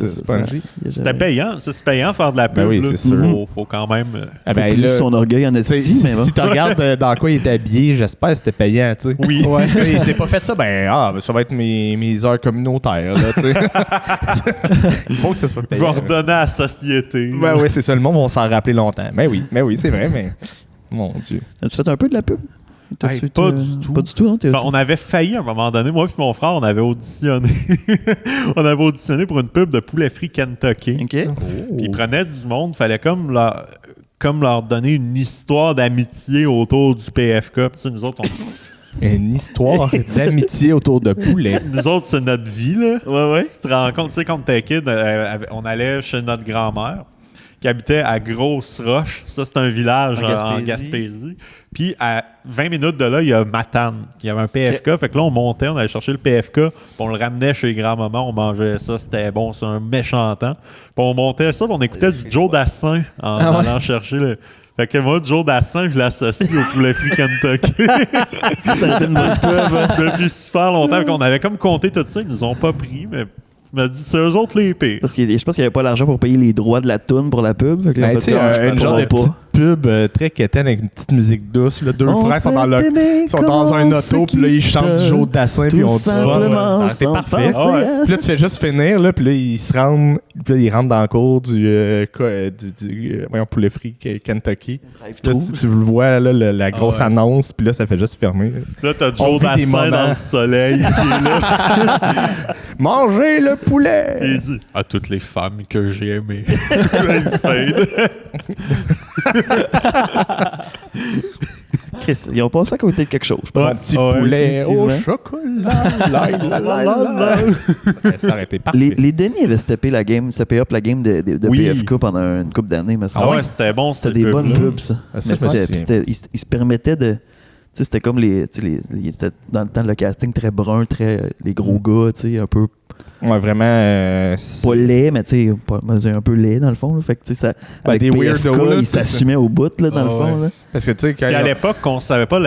Spongy. C'était payant. C'est payant faire de la pub. Ben oui, c'est sûr. Faut quand même. Faut son orgueil en estime. Si tu regardes dans quoi il est habillé, j'espère que c'était payant. Tu sais. Oui. Ouais. Il s'est pas fait ça. Ça va être mes heures communautaires. Là, tu sais. Il faut que ça soit payant. Je vais redonner à la société. Ben oui, c'est ça. Le monde va s'en rappeler longtemps. Mais oui, c'est vrai. Mais mon Dieu. As-tu fait un peu de la pub? Hey, pas du tout. Pas du tout, hein? Enfin, on avait failli à un moment donné, moi et mon frère, on avait auditionné. On avait auditionné pour une pub de poulet frit Kentucky. OK. Puis ils prenaient du monde, fallait comme leur donner une histoire d'amitié autour du PFK. Puis tu sais, nous autres, une histoire d'amitié autour de poulet. Nous autres, c'est notre vie, là. Ouais. Tu te rends compte, tu sais, quand on était kid, on allait chez notre grand-mère qui habitait à Grosse-Roche. Ça, c'est un village en Gaspésie. Puis, à 20 minutes de là, il y a Matane. Il y avait un PFK. Okay. Fait que là, on montait, on allait chercher le PFK. Puis, on le ramenait chez grand-maman. On mangeait ça. C'était bon. C'est un méchant temps. Puis, on montait ça. Puis, on écoutait du Joe Dassin en allant chercher le... Fait que moi, Joe Dassin, je l'associe au poulet frit Kentucky. C'était une bonne pub. Depuis super longtemps. Fait qu'on avait comme compté tout ça. Ils nous ont pas pris, mais... Je me dis, c'est eux autres les pires. Parce que je pense qu'il n'y avait pas l'argent pour payer les droits de la toune pour la pub. Tu sais, un genre de petite pub très quétaine avec une petite musique douce. Là. Deux frères sont dans un auto, puis là, ils chantent du Joe Dassin, puis on dit c'est parfait. Puis là, tu fais juste finir, là, puis là, ils rentrent dans le cours du poulet frit Kentucky. Là, tu le vois, là, la grosse annonce, puis là, ça fait juste fermer. Là, t'as Joe Dassin dans le soleil qui est là. Mangez le poulet! Et il dit à toutes les femmes que j'ai aimées. Chris, ils ont pensé à côté de quelque chose. Un petit poulet au chocolat. Ça aurait été parfait. Les Denis avaient steppé up la game de PFK pendant une couple d'années. C'était bon. C'était des bonnes pubs, ça. Ils se permettaient de... T'sais, c'était comme c'était dans le temps le casting très brun, les gros gars, un peu. Ouais, vraiment. Pas laid, mais un peu laid dans le fond. Là. Fait que ça, avec des PFK, weirdos, ils s'assumaient au bout là, dans le fond. Là. Parce que tu sais, à l'époque, on savait pas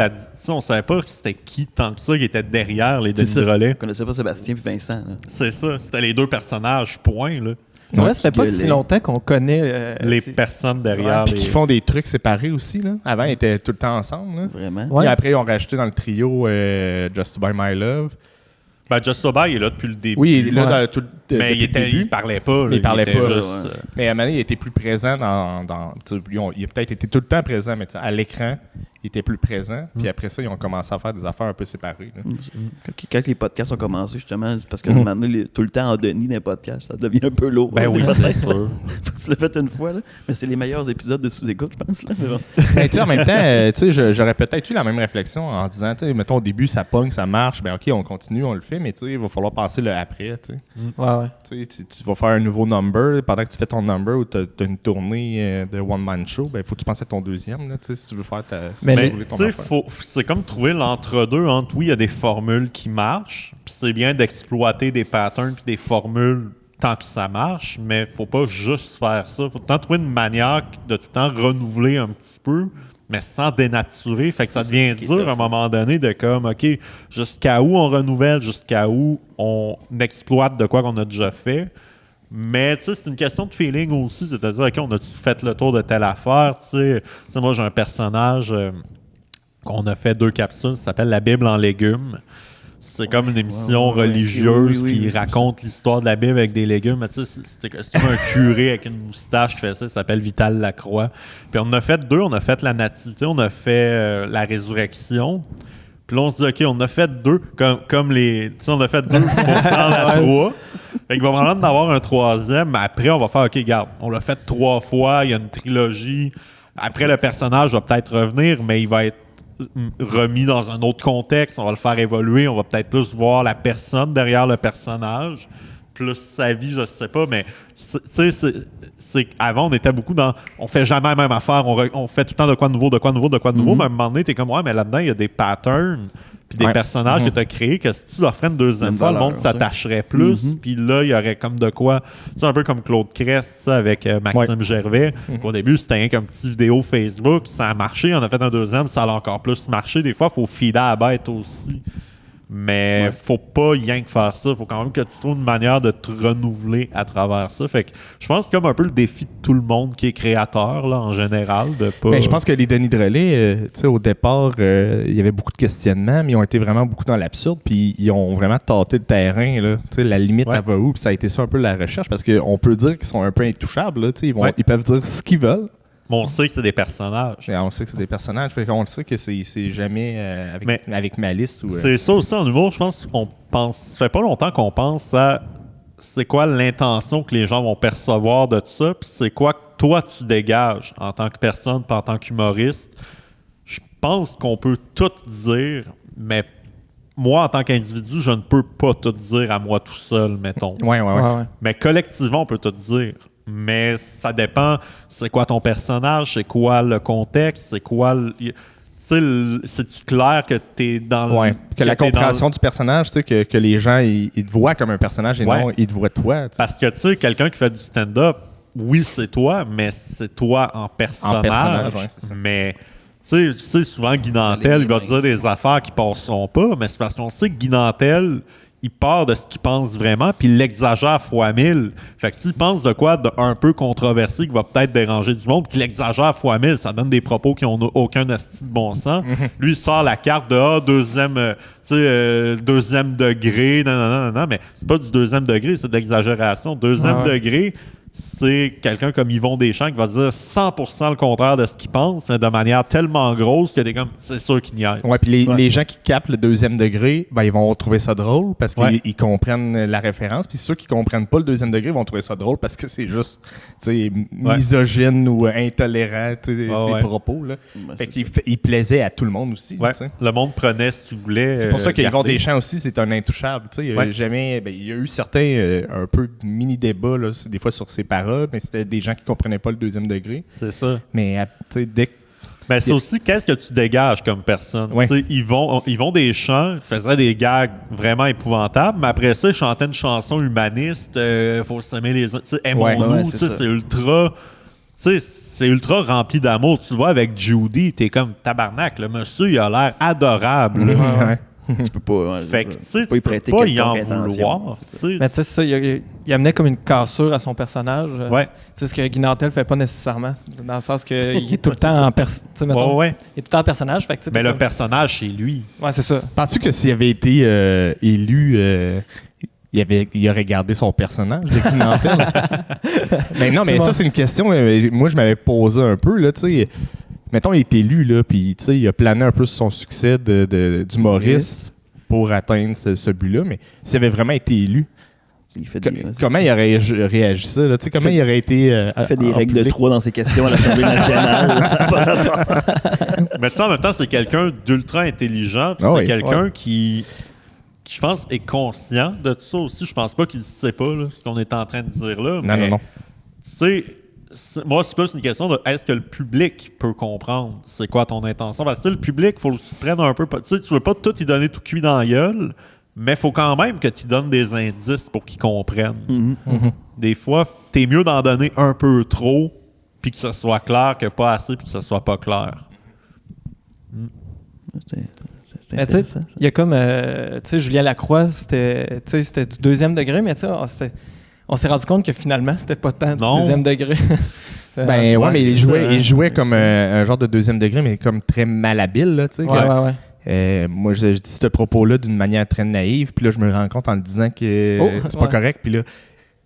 c'était qui tant que ça qui était derrière les Denis Drolet. On connaissait pas Sébastien et Vincent. Là. C'est ça. C'était les deux personnages, point. Là. C'est vrai, ça fait pas si longtemps qu'on connaît les personnes derrière. Puis qui font des trucs séparés aussi. Là. Avant, ils étaient tout le temps ensemble. Là. Vraiment. Ouais. Après, ils ont rajouté dans le trio Just to Buy My Love. Ben, Just to Buy, il est là depuis le début. Oui, il est là dans tout mais il parlait pas. Mais il parlait pas. Juste, mais à un moment donné, il était plus présent dans il a peut-être été tout le temps présent, mais à l'écran, il était plus présent. Puis après ça, ils ont commencé à faire des affaires un peu séparées. Quand les podcasts ont commencé, justement, parce que maintenant, tout le temps en Denis dans les podcasts, ça devient un peu lourd. Ben oui, c'est sûr. Tu l'as fait une fois, là. Mais c'est les meilleurs épisodes de sous-écoute, je pense. Là. Mais tu sais, en même temps, j'aurais peut-être eu la même réflexion en disant, tu sais, mettons au début, ça pogne, ça marche, ben ok, on continue, on le fait, mais tu sais, il va falloir penser le après, tu sais. Ouais. Tu vas faire un nouveau number, pendant que tu fais ton number ou tu as une tournée de one-man show, ben faut que tu penses à ton deuxième, là, si tu veux faire ta... Mais c'est comme trouver l'entre-deux entre, oui, il y a des formules qui marchent, puis c'est bien d'exploiter des patterns puis des formules tant que ça marche, mais faut pas juste faire ça. Faut tout le temps trouver une manière de tout le temps renouveler un petit peu, mais sans dénaturer. Fait que ça devient dur à un moment donné de comme, OK, jusqu'à où on renouvelle, jusqu'à où on exploite de quoi qu'on a déjà fait. Mais tu sais, c'est une question de feeling aussi, c'est-à-dire, OK, on a fait le tour de telle affaire, tu sais, moi j'ai un personnage qu'on a fait 2 capsules, ça s'appelle La Bible en légumes. C'est comme une émission religieuse qui raconte l'histoire de la Bible avec des légumes. Mais tu sais, c'est un curé avec une moustache qui fait ça, il s'appelle Vital Lacroix. Puis on en a fait 2, on a fait la nativité, on a fait la résurrection. Puis là, on se dit, OK, on a fait 2, comme les... Tu sais, on a fait 2 pour faire la 3. Fait qu'il va vraiment en avoir un 3e, mais après, on va faire, OK, regarde, on l'a fait 3 fois, il y a une trilogie. Après, le personnage va peut-être revenir, mais il va être remis dans un autre contexte, on va le faire évoluer, on va peut-être plus voir la personne derrière le personnage, plus sa vie, je sais pas, mais c'est avant on était beaucoup dans on fait jamais la même affaire, on fait tout le temps de quoi de nouveau, mais à un moment donné, t'es comme ouais, mais là-dedans, il y a des patterns puis des personnages que tu as créés que si tu leur ferais une deuxième fois, le monde s'attacherait plus, puis là, il y aurait comme de quoi, tu sais, un peu comme Claude Crest, avec Maxime Gervais, au début, c'était rien qu'un petit vidéo Facebook, ça a marché, on a fait un deuxième, ça a encore plus marché, des fois, il faut feeder à la bête aussi. Mais faut pas rien que faire ça. Faut quand même que tu trouves une manière de te renouveler à travers ça. Fait que je pense que c'est comme un peu le défi de tout le monde qui est créateur, là, en général. De pas... Mais je pense que les Denis Drolet, au départ, il y avait beaucoup de questionnements, mais ils ont été vraiment beaucoup dans l'absurde. Puis ils ont vraiment tâté le terrain. Là. La limite, elle va où? Puis ça a été ça un peu la recherche. Parce qu'on peut dire qu'ils sont un peu intouchables. Là, ils peuvent dire ce qu'ils veulent. Mais on sait que c'est des personnages. Et on sait que c'est des personnages. On le sait que c'est jamais avec malice. Ou, c'est ça aussi en humour. Je pense qu'on pense. Ça fait pas longtemps qu'on pense à c'est quoi l'intention que les gens vont percevoir de tout ça, puis c'est quoi que toi tu dégages en tant que personne, puis en tant qu'humoriste. Je pense qu'on peut tout dire, mais moi, en tant qu'individu, je ne peux pas tout dire à moi tout seul, mettons. Ouais. Mais collectivement, on peut tout dire. Mais ça dépend, c'est quoi ton personnage, c'est quoi le contexte, c'est quoi... Tu sais, c'est-tu clair que t'es dans le... Ouais, que la compréhension du personnage, tu sais, que les gens, ils te voient comme un personnage et non, ils te voient toi. T'sais. Parce que, tu sais, quelqu'un qui fait du stand-up, oui, c'est toi, mais c'est toi en personnage. C'est ça. Mais... Tu sais, souvent, Guy Nantel, il va dire des affaires qui passeront pas, mais c'est parce qu'on sait que Guy Nantel, il part de ce qu'il pense vraiment, puis il l'exagère fois 1000. Fait que s'il pense de quoi d'un peu controversé qui va peut-être déranger du monde, puis qu'il l'exagère fois 1000, ça donne des propos qui n'ont aucun asti de bon sens. Lui, il sort la carte de deuxième degré, non, mais c'est pas du deuxième degré, c'est de l'exagération. Deuxième degré, c'est quelqu'un comme Yvon Deschamps qui va dire 100% le contraire de ce qu'il pense, mais de manière tellement grosse que t'es comme, c'est sûr qu'il n'y a. Ouais, puis les gens qui captent le deuxième degré, ben, ils vont trouver ça drôle parce qu'ils comprennent la référence. Puis ceux qui comprennent pas le deuxième degré vont trouver ça drôle parce que c'est juste misogyne ou intolérant, ces propos. Là. Fait qu'il plaisait à tout le monde aussi. Ouais. Le monde prenait ce qu'il voulait. C'est pour ça qu'Yvon Deschamps aussi, c'est un intouchable. Il y a eu certains un peu mini-débats là, des fois sur ses paroles, mais c'était des gens qui comprenaient pas le deuxième degré. C'est ça. Mais dès que... Ben, c'est aussi qu'est-ce que tu dégages comme personne. Ils vont des chants, faisaient des gags vraiment épouvantables, mais après ça, ils chantaient une chanson humaniste, faut s'aimer les autres. Aimons-nous, c'est ultra... c'est ultra rempli d'amour. Tu le vois avec Judy, t'es comme tabarnak. Le monsieur, il a l'air adorable. Tu peux pas. Fait que, tu sais, tu peux pas y en vouloir. Mais tu sais, ça, il amenait comme une cassure à son personnage. Ouais. Tu sais, ce que Guy Nantel fait pas nécessairement. Dans le sens qu'il est tout le temps il est tout le temps en personnage. Fait que, mais le personnage, c'est lui. Ouais, c'est ça. Penses-tu que s'il avait été élu, il aurait gardé son personnage de Guy Nantel? Mais non, mais ça, c'est une question. Moi, je m'avais posé un peu, là, tu sais. Mettons, il est élu, là, puis il a plané un peu sur son succès d'humoriste pour atteindre ce but-là, mais s'il avait vraiment été élu, comment il aurait réagi ça? Là? Comment il aurait été il fait des règles de 3 dans ses questions à l'Assemblée nationale. Mais tu sais, en même temps, c'est quelqu'un d'ultra intelligent, c'est quelqu'un qui, je pense, est conscient de tout ça aussi. Je pense pas qu'il ne sait pas là, ce qu'on est en train de dire là. Non. Tu sais... Moi, c'est plus une question de est-ce que le public peut comprendre c'est quoi ton intention? Parce que le public, il faut que tu prennes un peu... Tu sais, tu veux pas tout y donner tout cuit dans la gueule, mais il faut quand même que tu donnes des indices pour qu'ils comprennent. Des fois, t'es mieux d'en donner un peu trop, puis que ce soit clair que pas assez, puis que ce soit pas clair. Il y a comme... tu sais, Julien Lacroix, c'était du 2e degré, mais tu sais, on s'est rendu compte que finalement, c'était pas tant du 2e degré. Mais il jouait comme un genre de 2e degré, mais comme très malhabile, là, tu sais. Moi, je dis ce propos-là d'une manière très naïve, puis là, je me rends compte en le disant que c'est pas correct, puis là,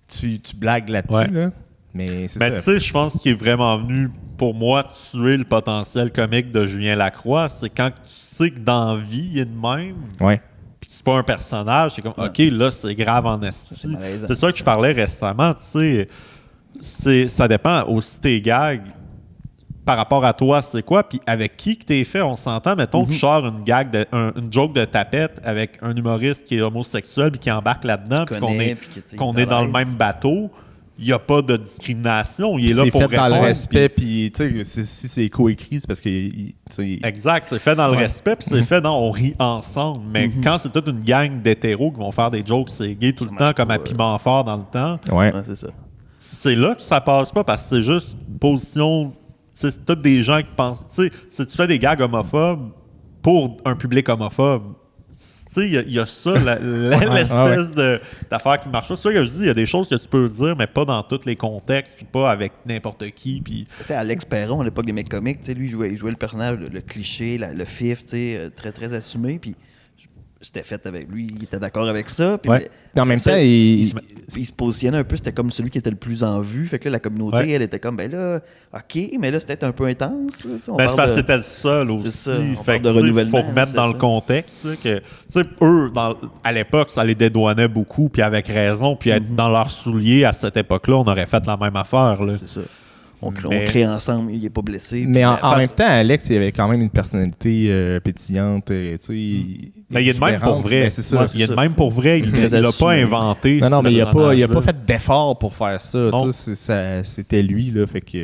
tu blagues là-dessus, là. Mais tu sais, je pense qu'il est vraiment venu, pour moi, tuer le potentiel comique de Julien Lacroix. C'est quand tu sais que dans la vie, il est de même. Ouais. C'est pas un personnage, c'est comme, OK, là, c'est grave en esti. C'est ça que je parlais récemment, tu sais, ça dépend aussi tes gags par rapport à toi, c'est quoi, puis avec qui que t'es fait, on s'entend, mettons que je sors une joke de tapette avec un humoriste qui est homosexuel puis qui embarque là-dedans, puis qu'on est dans le même bateau. Il n'y a pas de discrimination. Il est là pour répondre. C'est fait dans le respect, puis si c'est coécrit, c'est parce que... Exact, c'est fait dans le respect, puis c'est fait dans on rit ensemble. Mais quand c'est toute une gang d'hétéros qui vont faire des jokes, c'est gay tout le temps, comme à Piment Fort dans le temps, c'est ça. C'est là que ça passe pas, parce que c'est juste une position... C'est tous des gens qui pensent... Tu sais, si tu fais des gags homophobes pour un public homophobe, il y a ça, l'espèce d'affaire qui marche pas. C'est ça que je dis, il y a des choses que tu peux dire, mais pas dans tous les contextes, puis pas avec n'importe qui. Puis... Alex Perron, à l'époque des mecs comiques, lui, il jouait le personnage, le cliché, le fif, très, très assumé, puis c'était fait avec lui, il était d'accord avec ça. Puis en même temps, il se positionnait un peu, c'était comme celui qui était le plus en vue. Fait que là, la communauté, elle était comme, ben là, OK, mais là, c'était un peu intense. C'est parce que c'était le seul aussi. Ça, fait que il faut remettre dans le contexte que, eux, à l'époque, ça les dédouanait beaucoup, puis avec raison, puis être dans leurs souliers à cette époque-là, on aurait fait la même affaire. Là. C'est ça. On crée ensemble, il n'est pas blessé. Mais en même temps, Alex, il avait quand même une personnalité pétillante. Mais il est de même pour vrai. C'est ça. Il est de même pour vrai. Il ne l'a pas inventé. Non, mais il n'a pas fait d'effort pour faire ça. C'était lui. Là, fait que...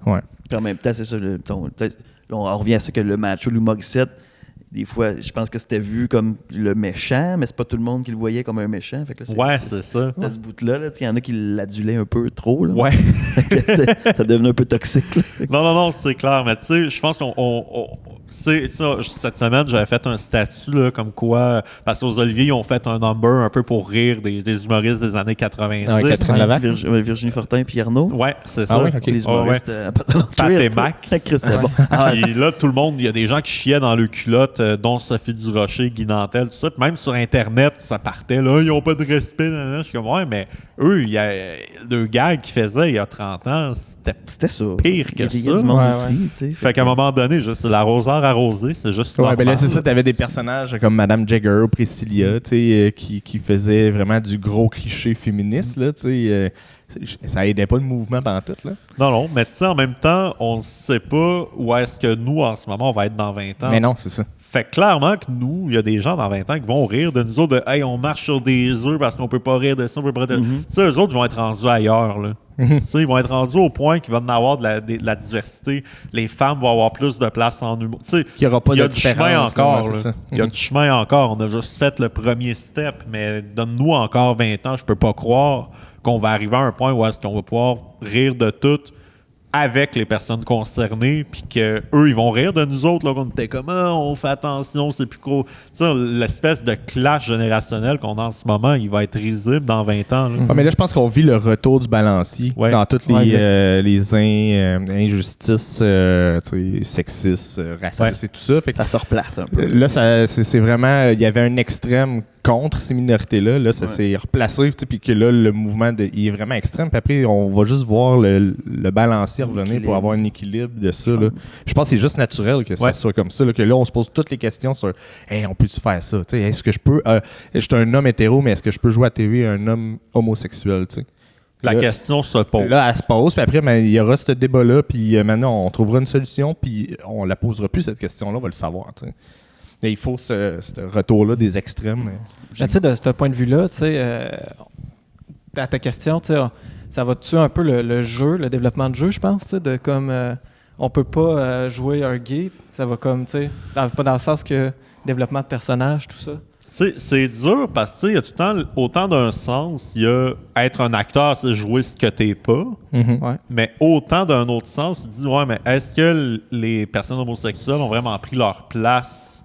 Ouais. Puis en même temps, c'est ça. Peut-être, on revient à ça que le macho, Lou Morissette, des fois, je pense que c'était vu comme le méchant, mais c'est pas tout le monde qui le voyait comme un méchant. Fait que là, c'est ça. C'était ce bout-là. Il y en a qui l'adulaient un peu trop. Là. Ouais. Ça devenait un peu toxique. Là. Non, c'est clair. Mais tu sais, je pense c'est ça. Cette semaine, j'avais fait un statut là, comme quoi, parce qu'aux Olivier, ils ont fait un number un peu pour rire des humoristes des années 90. Catherine Levac. Virginie Fortin puis Arnaud. Ouais, c'est ça. Les humoristes Pat et Mac. Puis là, tout le monde, il y a des gens qui chiaient dans le culotte, dont Sophie Durocher, Guy Nantel, tout ça. Puis même sur Internet, ça partait, là, ils n'ont pas de respect. Je suis comme, ouais, mais eux, il y a le gag qu'ils faisaient il y a 30 ans, c'était ça. Pire que ça. Il y a du monde aussi, fait qu'à un moment donné, juste l'arroseur arrosé, c'est juste normal. Ben là, c'est ça, t'avais des personnages comme Madame Jagger ou Priscilla, qui faisaient vraiment du gros cliché féministe, là, ça aidait pas le mouvement pendant tout, là. Non, mais tu sais, en même temps, on ne sait pas où est-ce que nous, en ce moment, on va être dans 20 ans. Mais non, c'est ça. Fait clairement que nous, il y a des gens dans 20 ans qui vont rire de nous autres de « Hey, on marche sur des œufs parce qu'on peut pas rire de ça, on peut pas rire de... Tu sais, eux autres vont être rendus ailleurs, là. Tu sais, ils vont être rendus au point qu'il va en avoir de la diversité. Les femmes vont avoir plus de place en humour. Tu sais, il y aura pas de différence. Chemin encore, là. Il y a du chemin encore. On a juste fait le premier step, mais donne-nous encore 20 ans, je peux pas croire qu'on va arriver à un point où est-ce qu'on va pouvoir rire de tout avec les personnes concernées, puis qu'eux, ils vont rire de nous autres, là, qu'on était comme, on fait attention, c'est plus gros. Ça, l'espèce de clash générationnel qu'on a en ce moment, il va être risible dans 20 ans. Là. Mais là, je pense qu'on vit le retour du balancier dans toutes les injustices sexistes, racistes et tout ça. Fait que ça se replace un peu. Là, c'est vraiment, il y avait un extrême contre ces minorités-là. Là, ça s'est replacé, puis que là, le mouvement il est vraiment extrême. Puis après, on va juste voir le balancier revenir pour avoir un équilibre de ça. Là. Je pense que c'est juste naturel que ça soit comme ça. Là, que là, on se pose toutes les questions sur hey, on peut-tu faire ça? T'sais, est-ce que je peux. Je suis un homme hétéro, mais est-ce que je peux jouer à TV un homme homosexuel? T'sais? La question se pose. Là, elle se pose, puis après, il y aura ce débat-là, puis maintenant, on trouvera une solution, puis on la posera plus, cette question-là, on va le savoir. T'sais. Mais il faut ce retour-là des extrêmes. Tu sais, de ce point de vue-là, tu sais, à ta question, tu sais, ça va tuer un peu le jeu, le développement de jeu, je pense, tu sais, de comme on peut pas jouer un gay, ça va comme, tu sais, pas dans le sens que développement de personnage, tout ça. C'est dur parce que il y a tout le temps, autant d'un sens, il y a être un acteur, c'est jouer ce que t'es pas, mais autant d'un autre sens, tu dis, ouais, mais est-ce que les personnes homosexuelles ont vraiment pris leur place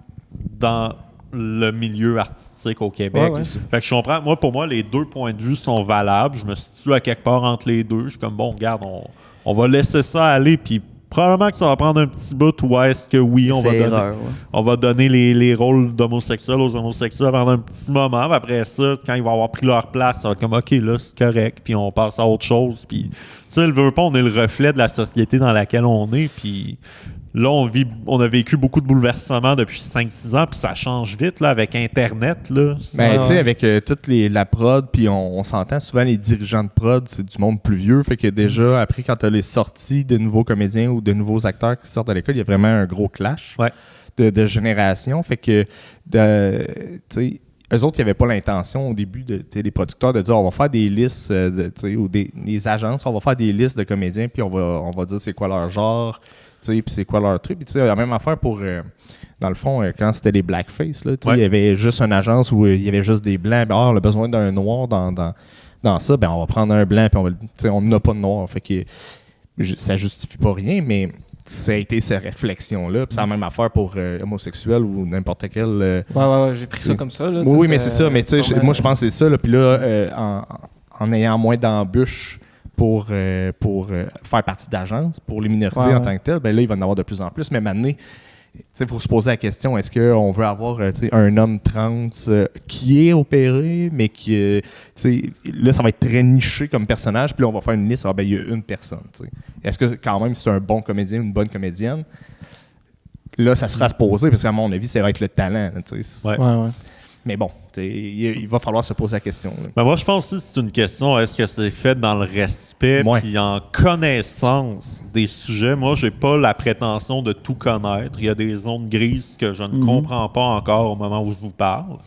dans le milieu artistique au Québec? Fait que je comprends. Moi, pour moi, les deux points de vue sont valables. Je me situe à quelque part entre les deux. Je suis comme, bon, regarde, on va laisser ça aller, puis probablement que ça va prendre un petit bout où est-ce que oui, on va donner les rôles d'homosexuels aux homosexuels pendant un petit moment. Puis après ça, quand ils vont avoir pris leur place, ça va être comme, OK, là, c'est correct, puis on passe à autre chose. Puis, tu sais, le veut pas, on est le reflet de la société dans laquelle on est, puis là, on a vécu beaucoup de bouleversements depuis 5-6 ans, puis ça change vite là, avec Internet. Là. Ben, tu sais, avec toute la prod, puis on s'entend souvent, les dirigeants de prod, c'est du monde plus vieux. Fait que déjà, après, quand tu as les sorties de nouveaux comédiens ou de nouveaux acteurs qui sortent à l'école, il y a vraiment un gros clash de génération. Fait que, tu sais, eux autres, ils n'avaient pas l'intention au début, des producteurs, de dire on va faire des listes, ou des agences, on va faire des listes de comédiens, puis on va dire c'est quoi leur genre. Puis c'est quoi leur truc. Puis la même affaire pour, dans le fond, quand c'était les blackface, il y avait juste une agence où il y avait juste des blancs. Ben, on a besoin d'un noir dans ça. Ben, on va prendre un blanc, puis on n'a pas de noir. Fait que ça justifie pas rien, mais ça a été cette réflexion-là. Puis c'est la même affaire pour homosexuels ou n'importe quel... j'ai pris ça comme ça. Là, oui, mais c'est ça. Mais moi, je pense que c'est ça. Là, puis là, en ayant moins d'embûches pour faire partie d'agence, pour les minorités en tant que telles, ben là, il va en avoir de plus en plus. Mais maintenant, il faut se poser la question, est-ce qu'on veut avoir un homme trans qui est opéré, mais qui... là, ça va être très niché comme personnage, puis là, on va faire une liste, il y a une personne. Est-ce que, quand même, c'est un bon comédien ou une bonne comédienne? Là, ça sera à se poser, parce qu'à mon avis, ça va être le talent. Mais bon, il va falloir se poser la question. Ben moi, je pense aussi que c'est une question, est-ce que c'est fait dans le respect puis en connaissance des sujets? Moi, j'ai pas la prétention de tout connaître. Il y a des zones grises que je ne comprends pas encore au moment où je vous parle.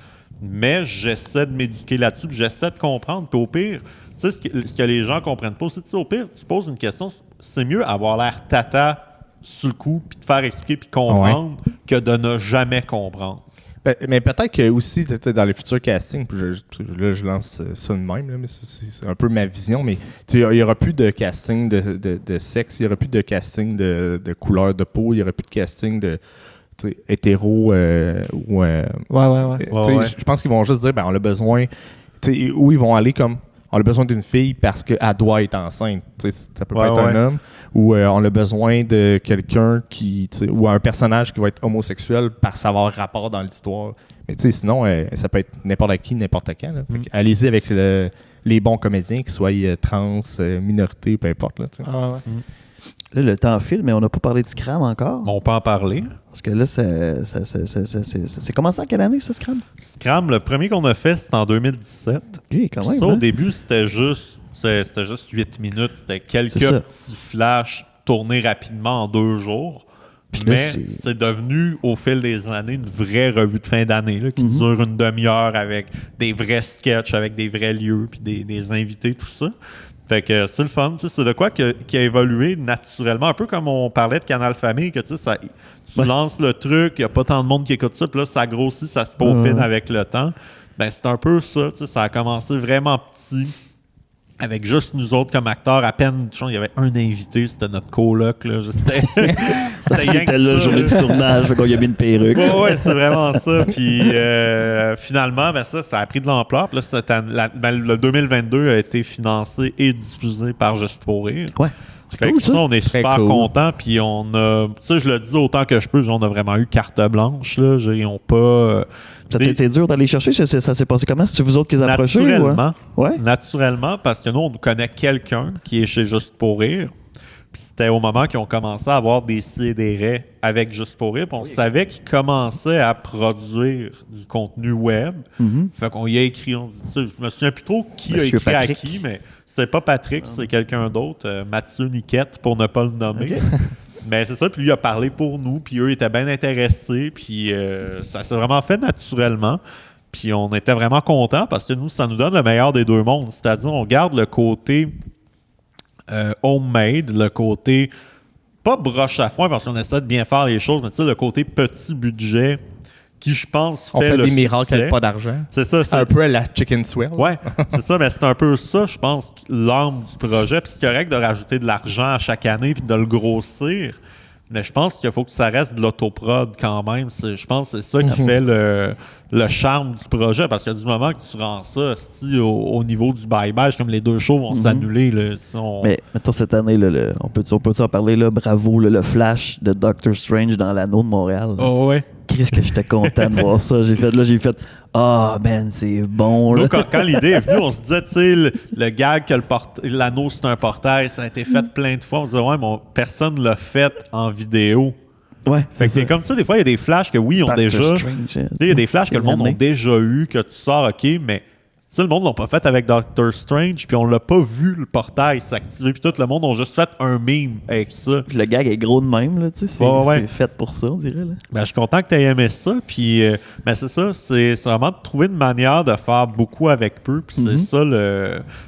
Mais j'essaie de m'éduquer là-dessus, puis j'essaie de comprendre. Puis au pire, tu sais, ce que les gens comprennent pas aussi, au pire, tu poses une question, c'est mieux avoir l'air tata sur le coup, puis te faire expliquer, puis comprendre, que de ne jamais comprendre. Mais peut-être que aussi dans les futurs castings, là je lance ça de même, là, mais c'est un peu ma vision, mais il n'y aura plus de casting de sexe, il n'y aura plus de casting de couleur de peau, il n'y aura plus de casting de hétéro ou je pense qu'ils vont juste dire on a besoin, où ils vont aller comme on a besoin d'une fille parce qu'elle doit être enceinte. Ça peut pas être un homme. Ou on a besoin de quelqu'un ou un personnage qui va être homosexuel par savoir rapport dans l'histoire. Mais sinon, ça peut être n'importe qui, n'importe quand. Allez-y avec les bons comédiens, qu'ils soient trans, minorités, peu importe. Là, là, le temps file, mais on n'a pas parlé de Scram encore. On peut en parler. Parce que là, c'est commencé en quelle année, ça, Scram? Scram, le premier qu'on a fait, c'était en 2017. Oui, quand même. Ça, au début, c'était juste 8 minutes. C'était quelques petits flashs tournés rapidement en 2 jours. Mais c'est devenu, au fil des années, une vraie revue de fin d'année là, qui dure une demi-heure avec des vrais sketchs, avec des vrais lieux, puis des invités, tout ça. Fait que c'est le fun, c'est de quoi qui a évolué naturellement, un peu comme on parlait de Canal Famille, que tu lances le truc, il n'y a pas tant de monde qui écoute ça, puis là ça grossit, ça se peaufine avec le temps. Ben c'est un peu ça, ça a commencé vraiment petit, avec juste nous autres comme acteurs. À peine, il y avait un invité, c'était notre coloc. Là. C'était là, le journée du tournage, fait qu'on y a mis une perruque. Ouais, c'est vraiment ça. Puis finalement, ça a pris de l'ampleur. Puis là, le 2022 a été financé et diffusé par Juste pour rire. Ouais. Fait cool, que ça, on est super contents. Puis on a, je le dis autant que je peux, on a vraiment eu carte blanche. Là. Ils n'ont pas. C'est dur d'aller chercher. Ça s'est passé comment? C'est vous autres qui les approchez? Naturellement. Ouais. Naturellement, parce que nous, on connaît quelqu'un qui est chez Juste pour rire. Puis c'était au moment qu'ils ont commencé à avoir des sidérés avec Juste pour rire. Puis on savait qu'ils commençaient à produire du contenu web. Fait qu'on y a écrit. Je me souviens plus trop qui a écrit Patrick. À qui, mais c'est pas Patrick, c'est quelqu'un d'autre. Mathieu Niquette, pour ne pas le nommer. Okay. Mais c'est ça, puis lui a parlé pour nous, puis eux étaient bien intéressés, puis ça s'est vraiment fait naturellement. Puis on était vraiment contents parce que nous, ça nous donne le meilleur des deux mondes. C'est-à-dire, on garde le côté homemade, le côté pas broche à foin parce qu'on essaie de bien faire les choses, mais tu sais, le côté petit budget qui, je pense, fait des miracles avec pas d'argent. C'est ça. C'est un peu à la Chicken Swell. Ouais, c'est ça, mais c'est un peu ça, je pense, l'âme du projet. Puis c'est correct de rajouter de l'argent à chaque année puis de le grossir. Mais je pense qu'il faut que ça reste de l'autoprod quand même. Je pense que c'est ça qui fait le charme du projet. Parce que du moment que tu rends ça au niveau du bye-bye, comme les deux shows vont s'annuler. Là, Mais mettons cette année, là, on peut en parler, là, bravo, là, le flash de Doctor Strange dans l'anneau de Montréal. Là. Oh ouais. Qu'est-ce que j'étais content de voir ça. J'ai fait man, c'est bon. Là. Nous, quand l'idée est venue, on se disait, tu sais, le gag que l'anneau, c'est un portail, ça a été fait plein de fois. On se disait, ouais, mais personne ne l'a fait en vidéo. Ouais. Fait que c'est comme ça, des fois, il y a des flashs que oui, ont déjà. Il y a des flashs que le monde a déjà eu, que tu sors, OK, mais ça, le monde l'a pas fait avec Doctor Strange, puis on l'a pas vu le portail s'activer, puis tout le monde a juste fait un meme avec ça. Puis le gag est gros de même, là, tu sais, c'est fait pour ça, on dirait. Là. Ben, je suis content que tu aies aimé ça, puis ben, c'est ça, c'est vraiment de trouver une manière de faire beaucoup avec peu, puis c'est ça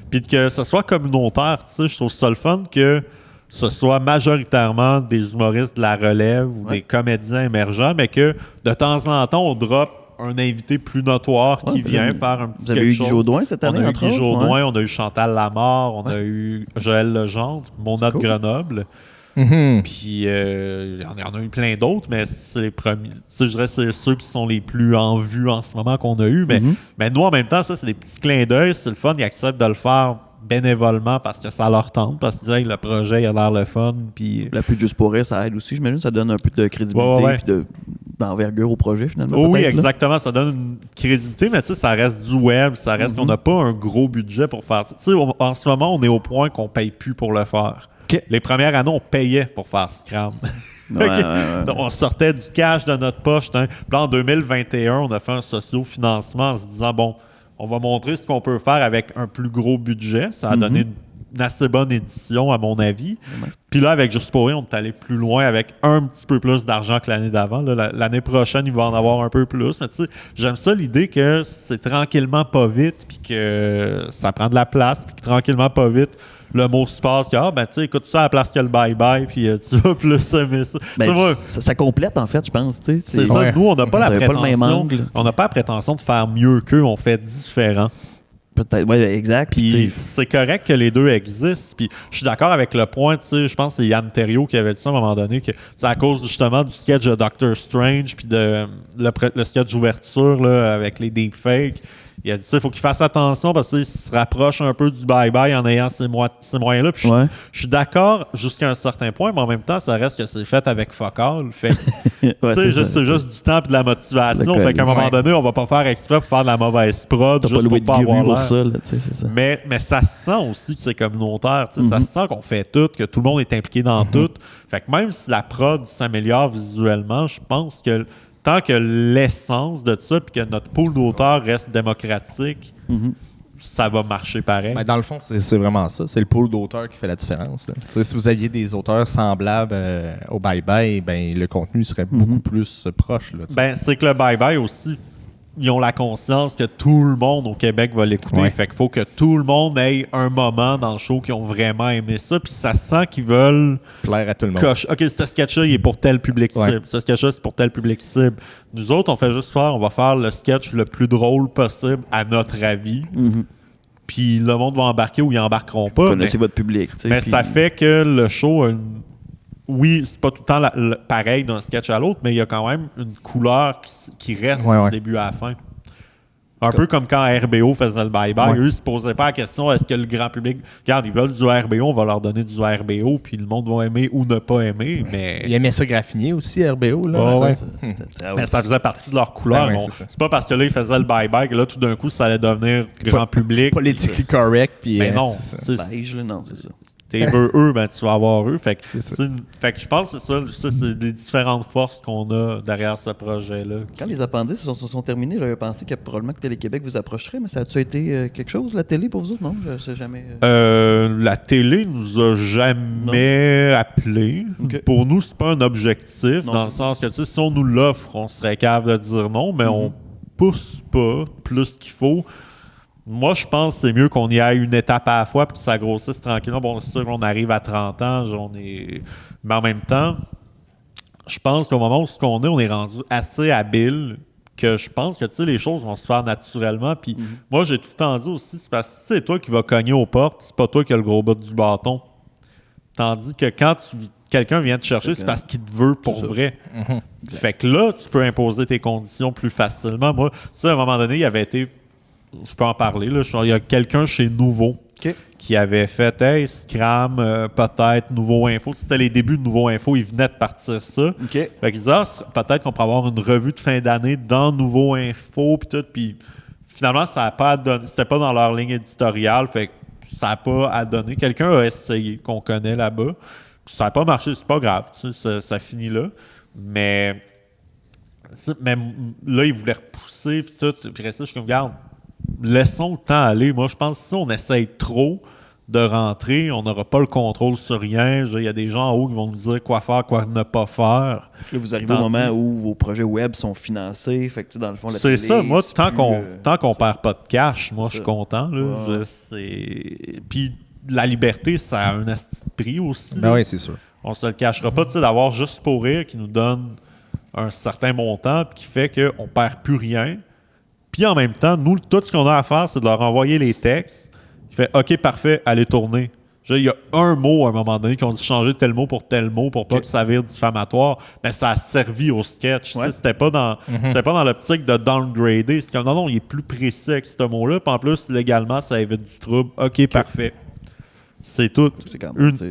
puis que ce soit communautaire, tu sais, je trouve ça le fun que ce soit majoritairement des humoristes de la relève ou des comédiens émergents, mais que de temps en temps, on drop un invité plus notoire qui vient faire un petit quelque chose. Vous avez eu Guy Jodoin cette année, on a eu Guy Jodoin, on a eu Chantal Lamarre, on a eu Joël Legendre, Mona de Grenoble. Puis il y en a eu plein d'autres, mais c'est les premiers. Je dirais c'est ceux qui sont les plus en vue en ce moment qu'on a eu. Mais nous, en même temps, ça, c'est des petits clins d'œil. C'est le fun, ils acceptent de le faire bénévolement parce que ça leur tente, parce qu'ils disent le projet il a l'air le fun. Puis la plus juste pour rire, ça aide aussi, j'imagine, ça donne un peu de crédibilité et d'envergure au projet finalement. Oui, exactement, ça donne une crédibilité, mais tu sais, ça reste du web, ça reste qu'on n'a pas un gros budget pour faire ça. Tu sais, en ce moment, on est au point qu'on paye plus pour le faire. Les premières années, on payait pour faire Scram. On sortait du cash de notre poche. Puis là, en 2021, on a fait un socio-financement en se disant, bon, on va montrer ce qu'on peut faire avec un plus gros budget. Ça a donné une assez bonne édition, à mon avis. Puis là, avec Juste pour rire, on est allé plus loin avec un petit peu plus d'argent que l'année d'avant. Là, l'année prochaine, il va en avoir un peu plus. Mais tu sais, j'aime ça l'idée que c'est tranquillement pas vite, puis que ça prend de la place, puis que tranquillement pas vite, le mot se passe que, tu sais, écoute ça à la place que le bye-bye, puis tu vas plus aimer ça. Ça complète, en fait, je pense. C'est ça. Nous, on n'a pas la prétention. On n'a pas la prétention de faire mieux qu'eux, on fait différent. Peut-être, oui, exact. Puis c'est correct que les deux existent. Puis je suis d'accord avec le point, tu sais, je pense que c'est Yann Terriot qui avait dit ça à un moment donné, que c'est à cause justement du sketch de Doctor Strange, puis de le sketch d'ouverture là, avec les deepfakes. Il a dit ça, il faut qu'il fasse attention parce qu'il se rapproche un peu du bye-bye en ayant ces moyens-là. Puis je suis d'accord jusqu'à un certain point, mais en même temps, ça reste que c'est fait avec fuck all. Fait c'est juste du temps et de la motivation. Fait qu'à un moment donné, on va pas faire exprès pour faire de la mauvaise prod juste pour pas avoir l'air. Ça, là, c'est ça. Mais ça se sent aussi que c'est communautaire. Ça se sent qu'on fait tout, que tout le monde est impliqué dans tout. Fait que même si la prod s'améliore visuellement, je pense que tant que l'essence de ça puis que notre pool d'auteurs reste démocratique, ça va marcher pareil. Ben, dans le fond, c'est vraiment ça. C'est le pool d'auteurs qui fait la différence. Si vous aviez des auteurs semblables au bye-bye, ben, le contenu serait beaucoup plus proche. Là, ben, c'est que le bye-bye aussi, ils ont la conscience que tout le monde au Québec va l'écouter. Fait qu'il faut que tout le monde ait un moment dans le show qui ont vraiment aimé ça. Puis ça sent qu'ils veulent plaire à tout le monde. OK, ce sketch-là, il est pour tel public cible. Ce sketch-là, c'est pour tel public cible. Nous autres, on fait juste on va faire le sketch le plus drôle possible à notre avis. puis le monde va embarquer ou ils embarqueront pas. Vous connaissez votre public. Mais ça fait que le show a oui, c'est pas tout le temps pareil d'un sketch à l'autre, mais il y a quand même une couleur qui reste du début à la fin. Un peu comme quand RBO faisait le bye-bye. Eux, ils se posaient pas la question est-ce que le grand public. Regarde, ils veulent du RBO, on va leur donner du RBO, puis le monde va aimer ou ne pas aimer. Mais... Ils aimaient ça graffiner aussi, RBO. Là, mais ça faisait partie de leur couleur. C'est pas parce que là, ils faisaient le bye-bye que là, tout d'un coup, ça allait devenir grand public. Politically correct. Puis, mais non. C'est beige, non, c'est ça. Tu veux eux, ben tu vas avoir eux. Fait que je pense que c'est c'est des différentes forces qu'on a derrière ce projet-là. Quand les appendices se sont terminés, j'avais pensé que probablement que Télé-Québec vous approcherait, mais ça a-tu été quelque chose, la télé, pour vous autres? Non, je sais jamais. La télé nous a jamais appelés. Okay. Pour nous, c'est pas un objectif, dans le sens que si on nous l'offre, on serait capable de dire non, mais on pousse pas plus qu'il faut. Moi, je pense que c'est mieux qu'on y aille une étape à la fois puis que ça grossisse tranquillement. Bon, c'est sûr qu'on arrive à 30 ans, mais en même temps, je pense qu'au moment où on est rendu assez habile que je pense que les choses vont se faire naturellement. Puis moi, j'ai tout le temps dit aussi, c'est parce que c'est toi qui vas cogner aux portes, c'est pas toi qui as le gros bout du bâton. Tandis que quand quelqu'un vient te chercher, c'est parce qu'il te veut pour vrai. Fait que là, tu peux imposer tes conditions plus facilement. Moi, à un moment donné, il avait été... Je peux en parler. Là. Il y a quelqu'un chez Nouveau qui avait fait hey, Scram, peut-être Nouveau Info. C'était les débuts de Nouveau Info. Ils venaient de partir ça. Fait qu'ils disaient peut-être qu'on pourrait avoir une revue de fin d'année dans Nouveau Info. Puis tout. Puis finalement, ça n'a pas donné. C'était pas dans leur ligne éditoriale. Fait que ça n'a pas à donner. Quelqu'un a essayé, qu'on connaît là-bas. Puis ça n'a pas marché. C'est pas grave. Ça finit là. Mais là, ils voulaient repousser. Puis tout. Puis rester, je suis comme, regarde. Laissons le temps aller. Moi, je pense que si on essaye trop de rentrer, on n'aura pas le contrôle sur rien. Il y a des gens en haut qui vont nous dire quoi faire, quoi ne pas faire. Là, vous arrivez au moment où vos projets web sont financés. Fait que, dans le fond, la c'est télé, ça. Moi, tant qu'on ne perd pas de cash, moi, je suis content. Là. Puis la liberté, ça a un prix aussi. Ben oui, c'est sûr. On se le cachera pas d'avoir Juste pour rire qui nous donne un certain montant puis qui fait qu'on ne perd plus rien. Puis en même temps, nous, tout ce qu'on a à faire, c'est de leur envoyer les textes. Il fait « OK, parfait, allez tourner ». Il y a un mot à un moment donné qui ont dû changer tel mot pour pas que ça vire diffamatoire, mais ça a servi au sketch. C'était pas dans l'optique de downgrader. C'est comme non, il est plus précis avec ce mot-là. Puis en plus, légalement, ça évite du trouble. OK, parfait. C'est tout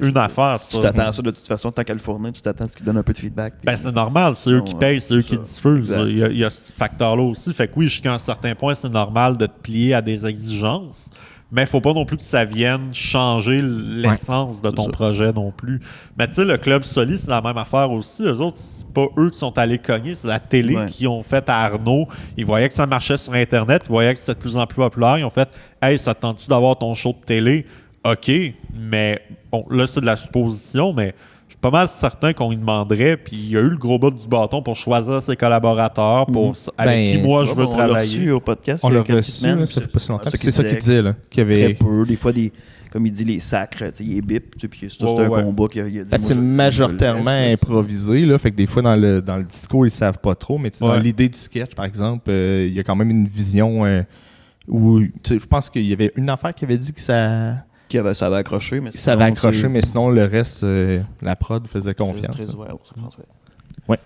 une affaire, ça. Tu t'attends à ça de toute façon, tant qu'à le fournir, tu t'attends à ce qu'ils donnent un peu de feedback. Ben, c'est normal, c'est eux qui payent, c'est eux qui diffusent. Il y a ce facteur-là aussi. Fait que oui, jusqu'à un certain point, c'est normal de te plier à des exigences, mais il faut pas non plus que ça vienne changer l'essence de ton projet non plus. Mais tu sais, le Club Soli, c'est la même affaire aussi. Eux autres, c'est pas eux qui sont allés cogner, c'est la télé qui ont fait à Arnaud. Ils voyaient que ça marchait sur Internet, ils voyaient que c'était de plus en plus populaire. Ils ont fait « Hey, ça te tente-tu d'avoir ton show de télé? » OK, mais bon, là, c'est de la supposition, mais je suis pas mal certain qu'on lui demanderait, puis il y a eu le gros bout du bâton pour choisir ses collaborateurs, avec qui moi je veux travailler. On l'a reçu au podcast. On l'a reçu, ça fait pas si longtemps. C'est ça qu'il disait, là. Qu'il y avait... Très peu, des fois, comme il dit, les sacres, il est bip, puis c'est un combat qu'il a dit. C'est majoritairement improvisé, là, fait que des fois, dans le discours, ils savent pas trop, mais dans l'idée du sketch, par exemple, il y a quand même une vision où, je pense qu'il y avait une affaire qui avait dit que ça avait accroché, mais ça avait accroché, mais sinon le reste, la prod faisait confiance. Très ouvert, je pense, ouais.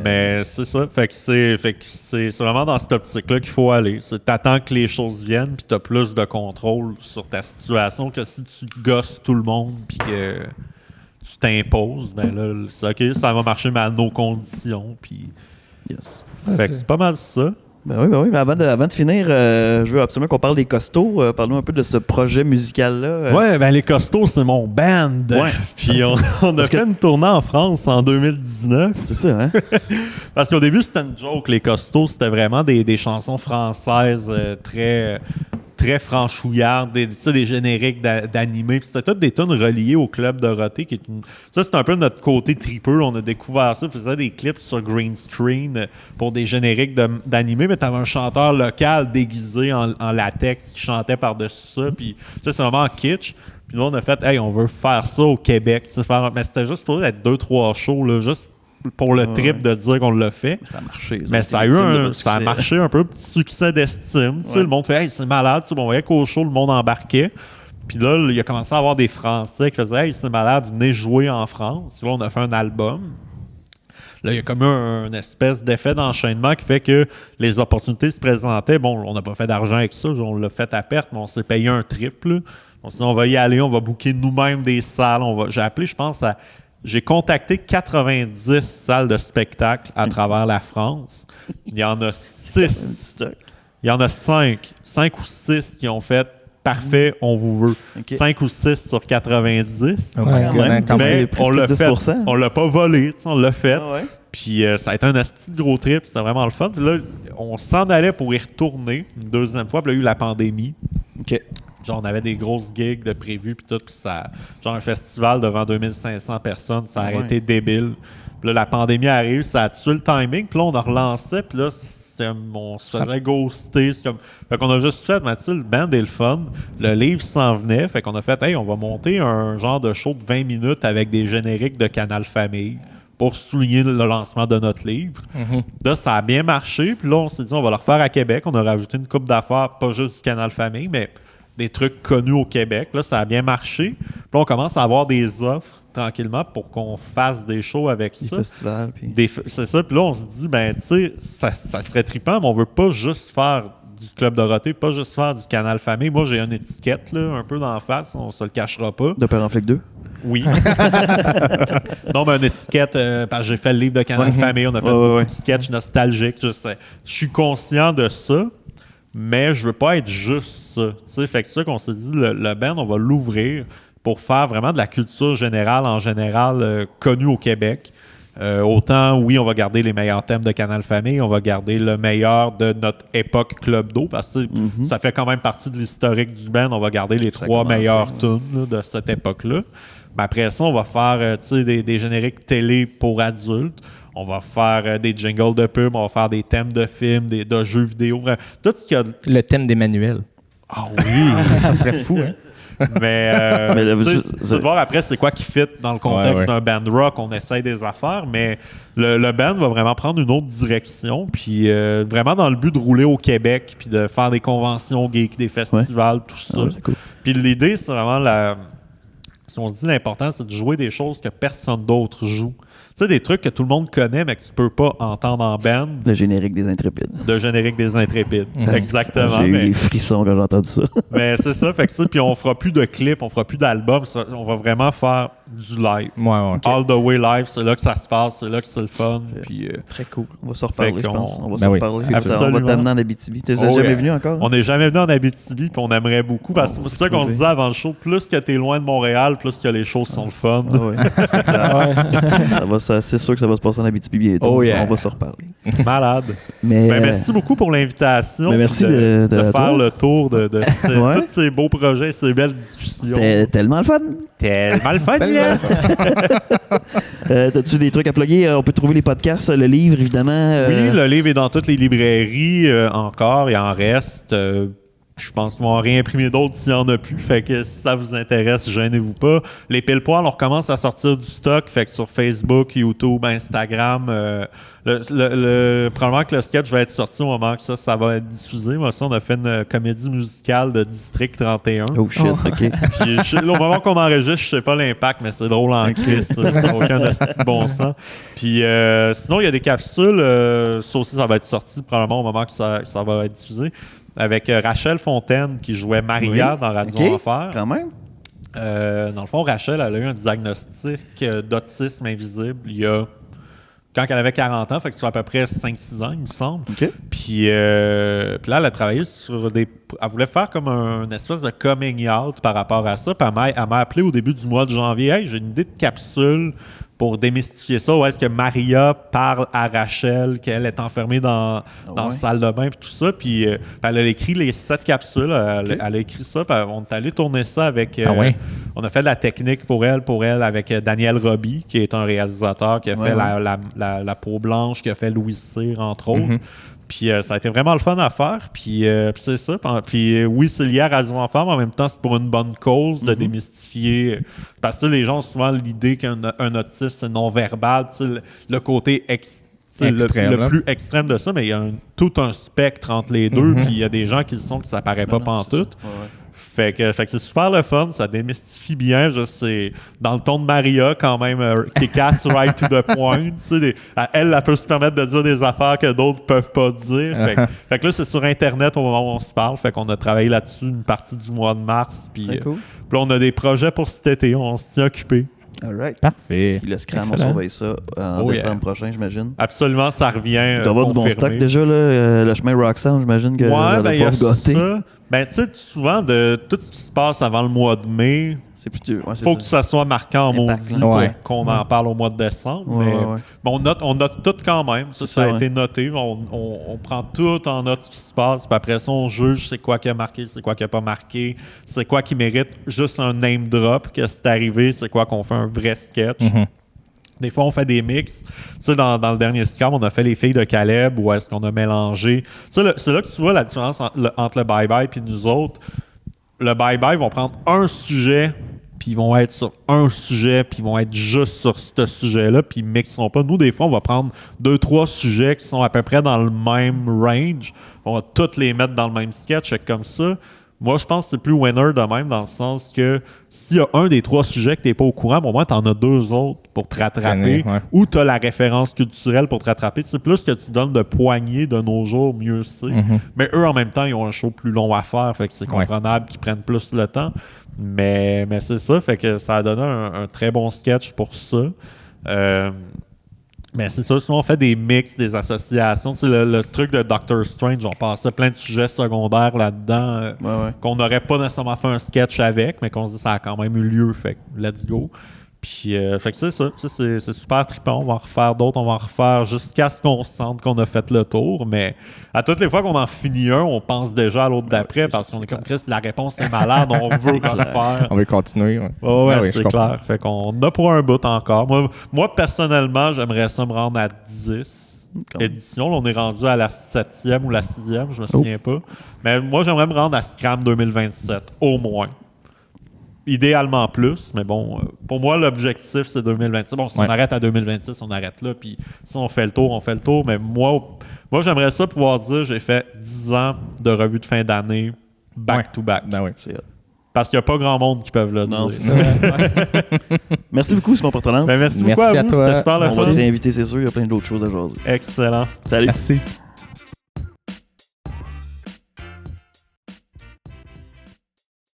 Mais c'est ça. Fait que c'est vraiment dans cette optique-là qu'il faut aller. T'attends que les choses viennent, puis t'as plus de contrôle sur ta situation que si tu gosses tout le monde, puis que tu t'imposes, ben là, c'est OK, ça va marcher, mais à nos conditions, puis... Yes. Fait que c'est pas mal ça. Ben oui, mais avant de finir, je veux absolument qu'on parle des Costauds. Parlons un peu de ce projet musical-là. Ouais, ben les Costauds, c'est mon band. Ouais. Puis on a fait une tournée en France en 2019. C'est ça, hein? Parce qu'au début, c'était une joke. Les Costauds, c'était vraiment des chansons françaises très franchouillardes, des génériques d'animés. Puis c'était toutes des tunes reliées au Club Dorothée. Ça, c'est un peu notre côté tripeux. On a découvert ça. On faisait des clips sur green screen pour des génériques d'animés. Mais t'avais un chanteur local déguisé en latex qui chantait par-dessus ça. Puis ça, c'est vraiment kitsch. Puis nous, on a fait, hey, on veut faire ça au Québec. Mais c'était juste pour être 2-3 shows, là, juste pour le trip de dire qu'on l'a fait. Ça a marché. Mais ça a marché un peu, petit succès d'estime. Le monde fait « Hey, c'est malade ». On voyait qu'au show, le monde embarquait. Puis là, il a commencé à avoir des Français qui faisaient « Hey, c'est malade, venez jouer en France ». Là, on a fait un album. Là, il y a comme une espèce d'effet d'enchaînement qui fait que les opportunités se présentaient. Bon, on n'a pas fait d'argent avec ça, on l'a fait à perte, mais on s'est payé un triple. On s'est dit, on va y aller, on va booker nous-mêmes des salles. J'ai appelé, je pense, j'ai contacté 90 salles de spectacle à travers la France. Il y en a 6. Il y en a 5 ou 6 qui ont fait parfait, on vous veut. 5 ou 6 sur 90. Mais on l'a fait. On l'a pas volé, on l'a fait. Puis ça a été un asti de gros trip, c'était vraiment le fun. Puis là, on s'en allait pour y retourner une deuxième fois. Puis là, il y a eu la pandémie. Genre, on avait des grosses gigs de prévues, puis tout. Puis ça, genre, un festival devant 2500 personnes, ça a été débile. Puis là, la pandémie arrive, ça a tué le timing. Puis là, on a relancé, puis là, on se faisait ghoster. Fait qu'on a juste fait, Mathilde, le band est le fun. Le livre s'en venait. Fait qu'on a fait, hey, on va monter un genre de show de 20 minutes avec des génériques de Canal Famille pour souligner le lancement de notre livre. Là, ça a bien marché. Puis là, on s'est dit, on va le refaire à Québec. On a rajouté une coupe d'affaires, pas juste du Canal Famille, mais des trucs connus au Québec. Là, ça a bien marché. Puis là, on commence à avoir des offres tranquillement pour qu'on fasse des shows avec ça. Des festivals. C'est ça. Puis là, on se dit, ben, tu sais, ça serait trippant, mais on veut pas juste faire du Club Dorothée, pas juste faire du Canal Famille. Moi, j'ai une étiquette, là, un peu d'en face, on se le cachera pas. De Père en Flic 2? Oui. Non, mais une étiquette, parce que j'ai fait le livre de Canal Famille, on a fait beaucoup de sketchs nostalgiques, je sais. Je suis conscient de ça, mais je veux pas être juste ça. Tu sais, fait que c'est ça qu'on s'est dit, le band, on va l'ouvrir pour faire vraiment de la culture générale, en général, connue au Québec. Autant, oui, on va garder les meilleurs thèmes de Canal Famille, on va garder le meilleur de notre époque Club d'eau, parce que ça fait quand même partie de l'historique du band. On va garder les 3 meilleures tunes de cette époque-là. Mais après ça, on va faire des génériques télé pour adultes. On va faire des jingles de pub, on va faire des thèmes de films, de jeux vidéo. Tout ce qu'il y a... Le thème d'Emmanuel. Ah oui! Ça serait fou, hein? Mais c'est de voir après c'est quoi qui fit dans le contexte d'un band rock. On essaye des affaires, mais le band va vraiment prendre une autre direction, puis vraiment dans le but de rouler au Québec, puis de faire des conventions geeks, des festivals, tout ça. Cool. Puis l'idée, c'est vraiment si on se dit l'important, c'est de jouer des choses que personne d'autre joue. Tu sais, des trucs que tout le monde connaît, mais que tu peux pas entendre en band. Le générique des Intrépides. Le générique des Intrépides. Exactement. J'ai eu des frissons quand j'ai entendu ça. Mais c'est ça, fait que ça. Puis on fera plus de clips, on fera plus d'albums. On va vraiment faire du live. All the way live, c'est là que ça se passe, c'est là que c'est le fun. Puis, très cool. On va se reparler, je pense. On va se reparler. On va t'amener en Abitibi. Tu n'es jamais venu encore? On n'est jamais venu en Abitibi, puis on aimerait beaucoup. Parce que c'est ça qu'on se disait avant le show. Plus que t'es loin de Montréal, plus que les shows sont le fun. C'est sûr que ça va se passer en Abitibi bientôt. On va se reparler. Malade. Merci beaucoup pour l'invitation. Merci de faire le tour de tous ces beaux projets, ces belles discussions. C'était tellement le fun. Tellement le fun, yeah. T'as-tu des trucs à plugger? On peut trouver les podcasts, le livre, évidemment. Oui, le livre est dans toutes les librairies encore. Il en reste. Je pense qu'ils vont en réimprimer d'autres s'il n'y en a plus. Fait que si ça vous intéresse, gênez-vous pas. Les pile-poils, on recommence à sortir du stock. Fait que sur Facebook, YouTube, Instagram, probablement que le sketch va être sorti au moment que ça va être diffusé. Moi, ça, on a fait une comédie musicale de District 31. Oh shit, OK. Puis, au moment qu'on enregistre, je sais pas l'impact, mais c'est drôle en crise. Ça n'a aucun asti de bon sens. Puis sinon, il y a des capsules. Ça aussi, ça va être sorti probablement au moment que ça va être diffusé. Avec Rachel Fontaine qui jouait Maria dans Radio Enfer. Quand même. Dans le fond, Rachel, elle a eu un diagnostic d'autisme invisible quand elle avait 40 ans, fait que ça fait à peu près 5-6 ans, il me semble. Puis là, elle a travaillé sur elle voulait faire comme une espèce de coming out par rapport à ça. Puis elle m'a appelé au début du mois de janvier. Hey, j'ai une idée de capsule pour démystifier ça, où est-ce que Maria parle à Rachel, qu'elle est enfermée dans la salle de bain, puis tout ça. Puis elle a écrit les 7 capsules. Elle a écrit ça, puis on est allé tourner ça avec... On a fait de la technique pour elle avec Daniel Roby, qui est un réalisateur qui a fait la peau blanche, qui a fait Louis Cyr, entre autres. Puis ça a été vraiment le fun à faire. Puis c'est ça. Puis oui, c'est lié à Radio Enfer, mais en même temps, c'est pour une bonne cause de démystifier. Parce que les gens ont souvent l'idée qu'un autisme, c'est non-verbal. Le côté le plus extrême de ça, mais il y a tout un spectre entre les deux. Puis il y a des gens qui le sont que ça paraît pas pantoute. Fait que c'est super le fun, ça démystifie bien. C'est dans le ton de Maria, quand même, qui casse right to the point. Elle peut se permettre de dire des affaires que d'autres peuvent pas dire. Fait que là, c'est sur Internet au moment où on se parle. Fait qu'on a travaillé là-dessus une partie du mois de mars. Puis là, on a des projets pour cet été. On s'y est occupé. All right. Parfait. Puis le Scram, on surveille ça en décembre prochain, j'imagine. Absolument, ça revient. Il doit y avoir du bon stock déjà, là, le chemin Roxanne, j'imagine que il y a ça. Ben, tu sais, souvent, de tout ce qui se passe avant le mois de mai, il faut que ça soit marquant en maudit pour qu'on en parle au mois de décembre. Mais on note tout quand même. Ça a été noté. On prend tout en note ce qui se passe. Puis après ça, on juge c'est quoi qui a marqué, c'est quoi qui n'a pas marqué, c'est quoi qui mérite juste un name drop, que c'est arrivé, c'est quoi qu'on fait un vrai sketch. Des fois, on fait des mix. Tu sais, dans le dernier scam, on a fait les filles de Caleb, où est-ce qu'on a mélangé. C'est là que tu vois la différence entre le bye-bye et nous autres. Le bye-bye, ils vont prendre un sujet, puis ils vont être sur un sujet, puis ils vont être juste sur ce sujet-là, puis ils ne mixeront pas. Nous, des fois, on va prendre 2-3 sujets qui sont à peu près dans le même range. On va tous les mettre dans le même sketch, comme ça. Moi, je pense que c'est plus winner de même, dans le sens que s'il y a un des 3 sujets que tu n'es pas au courant, au moins, tu en as 2 autres pour te rattraper, ou tu as la référence culturelle pour te rattraper. C'est plus que tu donnes de poignées de nos jours, mieux c'est. Mais eux, en même temps, ils ont un show plus long à faire, fait que c'est comprenable qu'ils prennent plus le temps. Mais c'est ça, fait que ça a donné un très bon sketch pour ça. Mais c'est ça, souvent on fait des mix, des associations. Tu sais, le truc de Doctor Strange, on passait plein de sujets secondaires là-dedans qu'on n'aurait pas nécessairement fait un sketch avec, mais qu'on se dit ça a quand même eu lieu, fait que let's go. Puis, fait que c'est ça, c'est super trippant. On va en refaire d'autres, on va en refaire jusqu'à ce qu'on sente qu'on a fait le tour. Mais à toutes les fois qu'on en finit un, on pense déjà à l'autre d'après parce qu'on est comme Chris, la réponse est malade, on veut refaire. On veut continuer. C'est clair. Fait qu'on a pour un bout encore. Moi personnellement, j'aimerais ça me rendre à 10 éditions. Là, on est rendu à la 7e ou la 6e, je me souviens pas. Mais moi, j'aimerais me rendre à Scram 2027, au moins. Idéalement plus, mais bon, pour moi, l'objectif, c'est 2026. Bon, si on arrête à 2026, on arrête là, puis si on fait le tour, on fait le tour. Mais moi j'aimerais ça pouvoir dire j'ai fait 10 ans de revue de fin d'année back-to-back. Parce qu'il n'y a pas grand monde qui peuvent le dire. Merci beaucoup, Simon Portelance. Merci beaucoup à vous, c'était super le fun. On va te réinviter, c'est sûr, il y a plein d'autres choses à jaser. Excellent. Salut. Merci.